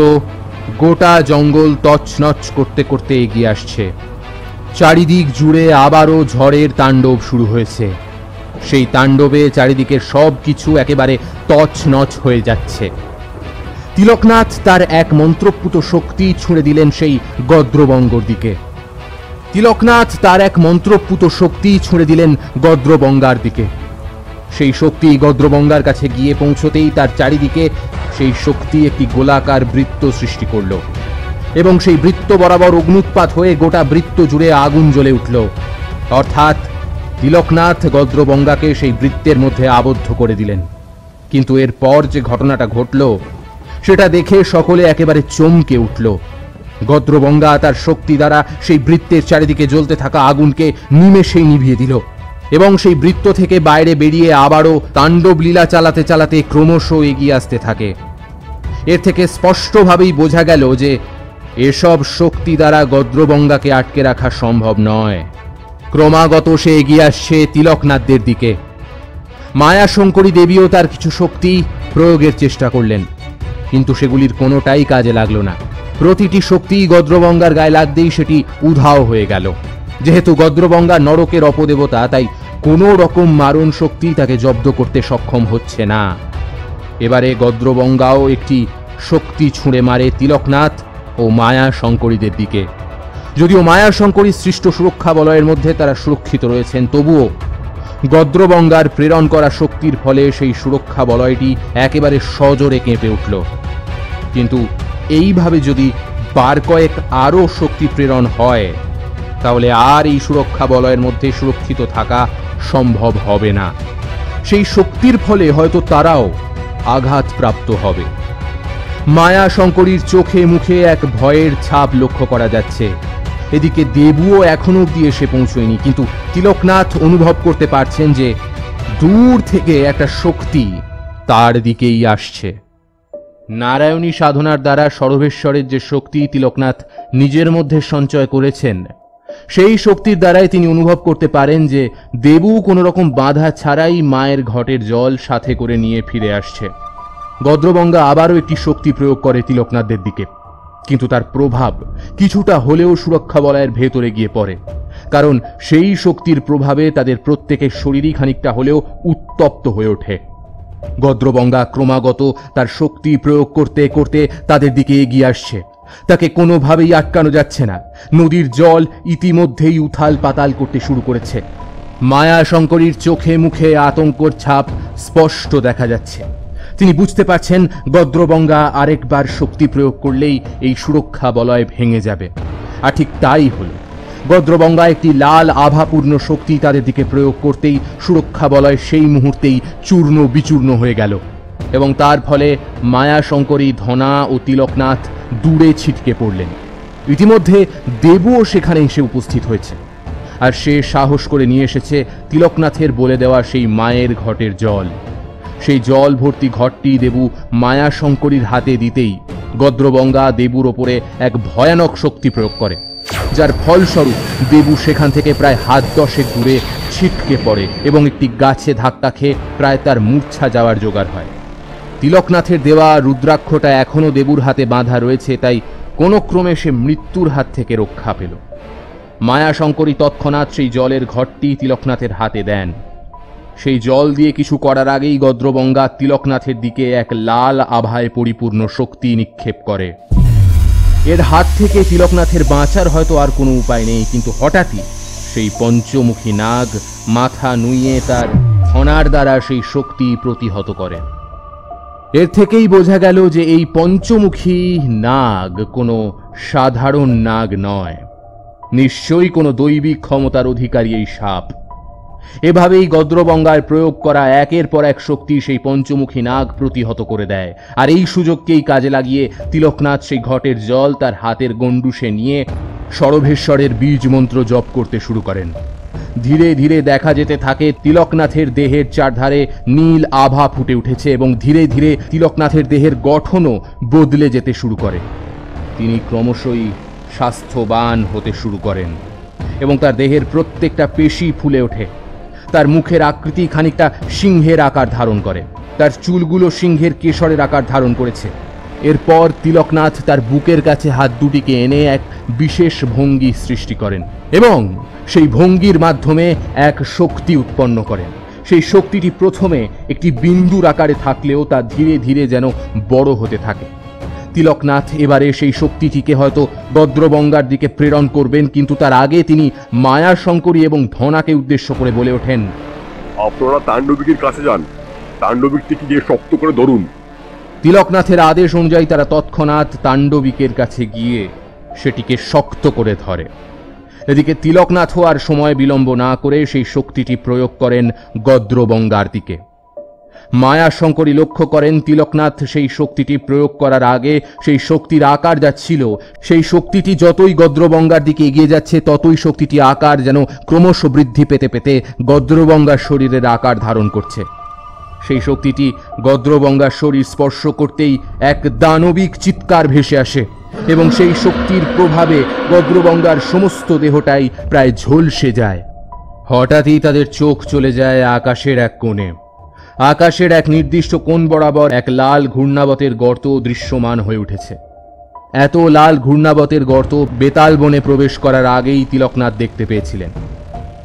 Speaker 2: গোটা জঙ্গল তছনছ করতে করতে এগিয়ে আসছে। চারিদিক জুড়ে আবারও ঝড়ের তাণ্ডব শুরু হয়েছে। সেই তাণ্ডবে চারিদিকের সব কিছু একেবারে তছনছ হয়ে যাচ্ছে। তিলকনাথ তার এক মন্ত্রপুত শক্তি ছুঁড়ে দিলেন সেই গদ্রবঙ্গর দিকে। তিলকনাথ তার এক মন্ত্রপুত শক্তি ছুঁড়ে দিলেন গদ্রবঙ্গার দিকে। সেই শক্তি গদ্রবঙ্গার কাছে গিয়ে পৌঁছতেই তার চারিদিকে সেই শক্তি একটি গোলাকার বৃত্ত সৃষ্টি করল এবং সেই বৃত্ত বরাবর অগ্নুৎপাত হয়ে গোটা বৃত্ত জুড়ে আগুন জ্বলে উঠল। অর্থাৎ তিলকনাথ গদ্রবঙ্গাকে সেই বৃত্তের মধ্যে আবদ্ধ করে দিলেন। কিন্তু এরপর যে ঘটনাটা ঘটল সেটা দেখে সকলে একেবারে চমকে উঠল। গদ্রবঙ্গা তার শক্তি দ্বারা সেই বৃত্তের চারিদিকে জ্বলতে থাকা আগুনকে নিমেষেই নিভিয়ে দিল এবং সেই বৃত্ত থেকে বাইরে বেরিয়ে আবারও তাণ্ডব লীলা চালাতে চালাতে ক্রমশ এগিয়ে আসতে থাকে। এর থেকে স্পষ্টভাবেই বোঝা গেল যে এসব শক্তি দ্বারা গদ্রবঙ্গাকে আটকে রাখা সম্ভব নয়। ক্রমাগত সে এগিয়ে আসছে তিলকনাথদের দিকে। মায়া শঙ্করী দেবীও তার কিছু শক্তি প্রয়োগের চেষ্টা করলেন, কিন্তু সেগুলির কোনোটাই কাজে লাগলো না। প্রতিটি শক্তি গদ্রবঙ্গার গায়ে লাগতেই সেটি উধাও হয়ে গেল। যেহেতু গদ্রবঙ্গা নরকের অপদেবতা, তাই কোনো রকম মারণ শক্তি তাকে জব্দ করতে সক্ষম হচ্ছে না। এবারে গদ্রবঙ্গাও একটি শক্তি ছুঁড়ে মারে তিলকনাথ ও মায়া শঙ্করীদের দিকে। যদিও মায়া শঙ্করী সৃষ্ট সুরক্ষা বলয়ের মধ্যে তারা সুরক্ষিত রয়েছেন, তবুও গদ্রবঙ্গার প্রেরণ করা শক্তির ফলে সেই সুরক্ষা বলয়টি একেবারে সজোরে কেঁপে উঠল। কিন্তু এইভাবে যদি বার কয়েক আরও শক্তি প্রেরণ হয় তাহলে আর এই সুরক্ষা বলয়ের মধ্যে সুরক্ষিত থাকা সম্ভব হবে না। সেই শক্তির ফলে হয়তো তারাও আঘাতপ্রাপ্ত হবে। মায়া শঙ্করীর চোখে মুখে এক ভয়ের ছাপ লক্ষ্য করা যাচ্ছে। এদিকে দেবুও এখনো অব্দি এসে পৌঁছয়নি, কিন্তু তিলকনাথ অনুভব করতে পারছেন যে দূর থেকে একটা শক্তি তার দিকেই আসছে। নারায়ণী সাধনার দ্বারা সরবেশ্বরের যে শক্তি তিলকনাথ নিজের মধ্যে সঞ্চয় করেছেন, সেই শক্তির দ্বারাই তিনি অনুভব করতে পারেন যে দেবু কোনো রকম বাধা ছাড়াই মায়ের ঘটের জল সাথে করে নিয়ে ফিরে আসছে। গদ্রবঙ্গা আবারও একটি শক্তি প্রয়োগ করে তিলকনাথদের দিকে, কিন্তু তার প্রভাব কিছুটা হলেও সুরক্ষা বলয়ের ভেতরে গিয়ে পড়ে, কারণ সেই শক্তির প্রভাবে তাদের প্রত্যেকের শরীরই খানিকটা হলেও উত্তপ্ত হয়ে ওঠে। গদ্রবঙ্গা ক্রমাগত তার শক্তি প্রয়োগ করতে করতে তাদের দিকে এগিয়ে আসছে। তাকে কোনোভাবেই আটকানো যাচ্ছে না। নদীর জল ইতিমধ্যেই উথাল পাতাল করতে শুরু করেছে। মায়া শঙ্করীর চোখে মুখে আতঙ্কর ছাপ স্পষ্ট দেখা যাচ্ছে। তিনি বুঝতে পারছেন গদ্রবঙ্গা আরেকবার শক্তি প্রয়োগ করলেই এই সুরক্ষা বলয় ভেঙে যাবে। আর ঠিক তাই হল। গদ্রবঙ্গা একটি লাল আভাপূর্ণ শক্তি তাদের দিকে প্রয়োগ করতেই সুরক্ষা বলয় সেই মুহূর্তেই চূর্ণ বিচূর্ণ হয়ে গেল এবং তার ফলে মায়াশঙ্করী, ধনা ও তিলকনাথ দূরে ছিটকে পড়লেন। ইতিমধ্যে দেবুও সেখানে এসে উপস্থিত হয়েছে, আর সে সাহস করে নিয়ে এসেছে তিলকনাথের বলে দেওয়া সেই মায়ের ঘটের জল। সেই জল ভর্তি ঘটটি দেবু মায়াশঙ্করীর হাতে দিতেই গদ্রবঙ্গা দেবুর ওপরে এক ভয়ানক শক্তি প্রয়োগ করে, যার ফলস্বরূপ দেবু সেখান থেকে প্রায় হাত 10 দূরে ছিটকে পড়ে এবং একটি গাছে ধাক্কা খেয়ে প্রায় তার মূর্ছা যাওয়ার জোগাড় হয়। তিলকনাথের দেওয়া রুদ্রাক্ষটা এখনও দেবুর হাতে বাঁধা রয়েছে, তাই কোনো ক্রমে সে মৃত্যুর হাত থেকে রক্ষা পেল। মায়াশঙ্করী তৎক্ষণাৎ সেই জলের ঘটটি তিলকনাথের হাতে দেন। সেই জল দিয়ে কিছু করার আগেই গদ্রবঙ্গা তিলকনাথের দিকে এক লাল আভায় পরিপূর্ণ শক্তি নিক্ষেপ করে। এর হাত থেকে তিলকনাথের বাঁচার হয়তো আর কোনো উপায় নেই, কিন্তু হঠাৎই সেই পঞ্চমুখী নাগ মাথা নুইয়ে তার ফণার দ্বারা সেই শক্তি প্রতিহত করে। এর থেকেই বোঝা গেল যে এই পঞ্চমুখী নাগ কোনো সাধারণ নাগ নয়, নিশ্চয়ই কোনো দৈবিক ক্ষমতার অধিকারী এই সাপ। এভাবেই গদ্রবঙ্গার প্রয়োগ করা একের পর এক শক্তি সেই পঞ্চমুখী নাগ প্রতিহত করে দেয়, আর এই সুযোগকেই কাজে লাগিয়ে তিলকনাথ সেই ঘটের জল তার হাতের গণ্ডুসে নিয়ে সরভেশ্বরের বীজ মন্ত্র জপ করতে শুরু করেন। ধীরে ধীরে দেখা যেতে থাকে তিলকনাথের দেহের চারধারে নীল আভা ফুটে উঠেছে এবং ধীরে ধীরে তিলকনাথের দেহের গঠনও বদলে যেতে শুরু করে। তিনি ক্রমশই স্বাস্থ্যবান হতে শুরু করেন এবং তার দেহের প্রত্যেকটা পেশি ফুলে ওঠে। তার মুখের আকৃতি খানিকটা সিংহের আকার ধারণ করে, তার চুলগুলো সিংহের কেশরের আকার ধারণ করেছে। এরপর তিলকনাথ তার বুকের কাছে হাত দুটিকে এনে এক বিশেষ ভঙ্গি সৃষ্টি করেন এবং সেই ভঙ্গির মাধ্যমে এক শক্তি উৎপন্ন করেন। সেই শক্তিটি প্রথমে একটি বিন্দুর আকারে থাকলেও তা ধীরে ধীরে যেন বড় হতে থাকে। তিলকনাথ এবারে সেই শক্তিটিকে হয়তো গদ্রবঙ্গার দিকে প্রেরণ করবেন, কিন্তু তার আগে তিনি মায়াশঙ্করী এবং ধনাকে উদ্দেশ্য করে বলে ওঠেন,
Speaker 7: আপনারা তাণ্ডবিকের কাছে যান, তাণ্ডবিকটিকে গিয়ে শক্ত করে ধরুন।
Speaker 2: তিলকনাথের আদেশ অনুযায়ী তারা তৎক্ষণাৎ তাণ্ডবিকের কাছে গিয়ে সেটিকে শক্ত করে ধরে। এদিকে তিলকনাথও আর সময় বিলম্ব না করে সেই শক্তিটি প্রয়োগ করেন গদ্রবঙ্গার দিকে। মায়াশঙ্করী লক্ষ্য করেন তিলকনাথ সেই শক্তিটি প্রয়োগ করার আগে সেই শক্তির আকার যা ছিল, সেই শক্তিটি যতই গদ্রবঙ্গার দিকে এগিয়ে যাচ্ছে ততই শক্তিটি আকার যেন ক্রমশ বৃদ্ধি পেতে পেতে গদ্রবঙ্গার শরীরের আকার ধারণ করছে। সেই শক্তিটি গদ্রবঙ্গার শরীর স্পর্শ করতেই এক দানবিক চিৎকার ভেসে আসে এবং সেই শক্তির প্রভাবে গদ্রবঙ্গার সমস্ত দেহটাই প্রায় ঝলসে যায়। হঠাৎই তাদের চোখ চলে যায় আকাশের এক কোণে। আকাশের এক নির্দিষ্ট কোণ বরাবর এক লাল ঘূর্ণাবতের গর্ত দৃশ্যমান হয়ে উঠেছে। এত লাল ঘূর্ণাবতের গর্ত বেতাল বনে প্রবেশ করার আগেই তিলকনাথ দেখতে পেয়েছিলেন।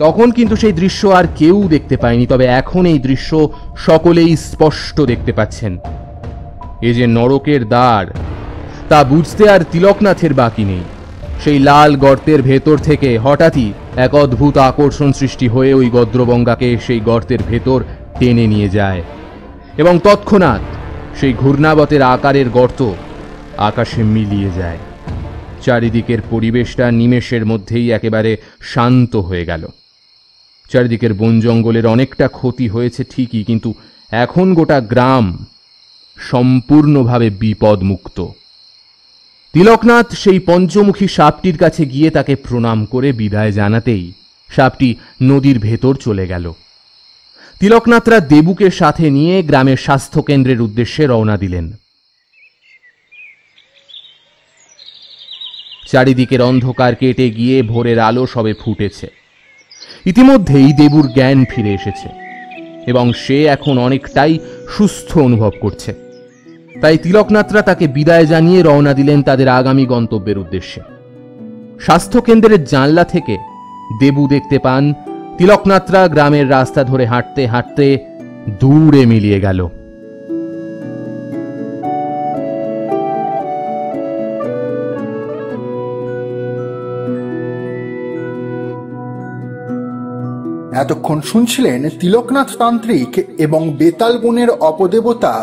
Speaker 2: তখন কিন্তু সেই দৃশ্য আর কেউ দেখতে পায়নি, তবে এখন এই দৃশ্য সকলেই স্পষ্ট দেখতে পাচ্ছেন। এ যে নরকের দ্বার তা বুঝতে আর তিলকনাথের বাকি নেই। সেই লাল গর্তের ভেতর থেকে হঠাৎই এক অদ্ভুত আকর্ষণ সৃষ্টি হয়ে ওই গদ্রবঙ্গাকে সেই গর্তের ভেতর টেনে নিয়ে যায় এবং তৎক্ষণাৎ সেই ঘূর্ণাবতের আকারের গর্ত আকাশে মিলিয়ে যায়। চারিদিকের পরিবেশটা নিমেষের মধ্যেই একেবারে শান্ত হয়ে গেল। চারিদিকের বন জঙ্গলের অনেকটা ক্ষতি হয়েছে ঠিকই, কিন্তু এখন গোটা গ্রাম সম্পূর্ণভাবে বিপদমুক্ত। তিলকনাথ সেই পঞ্চমুখী সাপটির কাছে গিয়ে তাকে প্রণাম করে বিদায় জানাতেই সাপটি নদীর ভেতর চলে গেল। তিলকনাথরা দেবুকে সাথে নিয়ে গ্রামের স্বাস্থ্য কেন্দ্রের উদ্দেশ্যে রওনা দিলেন। চারিদিকের অন্ধকার কেটে গিয়ে ভোরের আলো সবে ফুটেছে। ইতিমধ্যেই দেবুর জ্ঞান ফিরে এসেছে এবং সে এখন অনেকটাই সুস্থ অনুভব করছে। তাই তিলকনাথরা তাকে বিদায় জানিয়ে রওনা দিলেন তাদের আগামী গন্তব্যের উদ্দেশ্যে। স্বাস্থ্য কেন্দ্রের জানলা থেকে দেবু দেখতে পান তিলকনাথরা গ্রামের রাস্তা ধরে হাঁটতে হাঁটতে দূরে মিলিয়ে গেল।
Speaker 3: এতক্ষণ শুনছিলেন তিলকনাথ তান্ত্রিক এবং বেতাল বনের অপদেবতা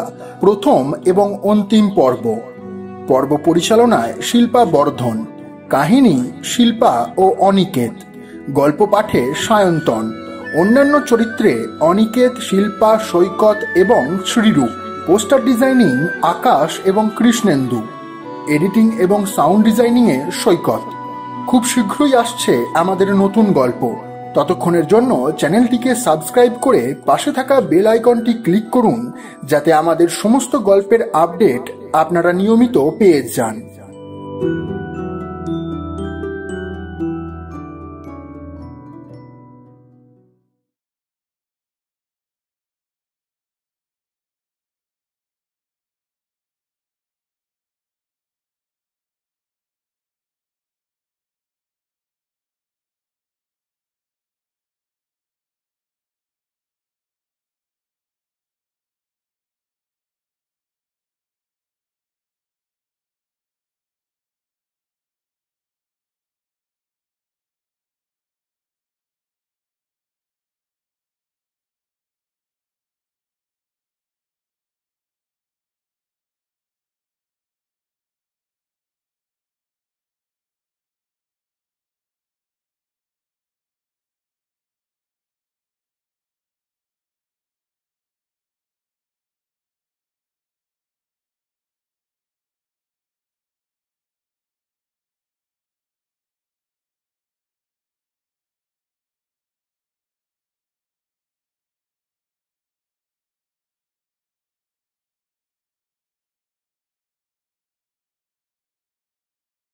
Speaker 3: প্রথম এবং অন্তিম পর্ব। পর্ব পরিচালনায় শিল্পা বর্ধন, কাহিনী শিল্পা ও অনিকেত, গল্প পাঠে সায়ন্তন, অন্যান্য চরিত্রে অনিকেত, শিল্পা, সৈকত এবং শ্রীরূপ, পোস্টার ডিজাইনিং আকাশ এবং কৃষ্ণেন্দু, এডিটিং এবং সাউন্ড ডিজাইনিংয়ে সৈকত। খুব শীঘ্রই আসছে আমাদের নতুন গল্প। ততক্ষণের জন্য চ্যানেলটিকে সাবস্ক্রাইব করে পাশে থাকা বেল আইকনটি ক্লিক করুন, যাতে আমাদের সমস্ত গল্পের আপডেট আপনারা নিয়মিত পেয়ে যান।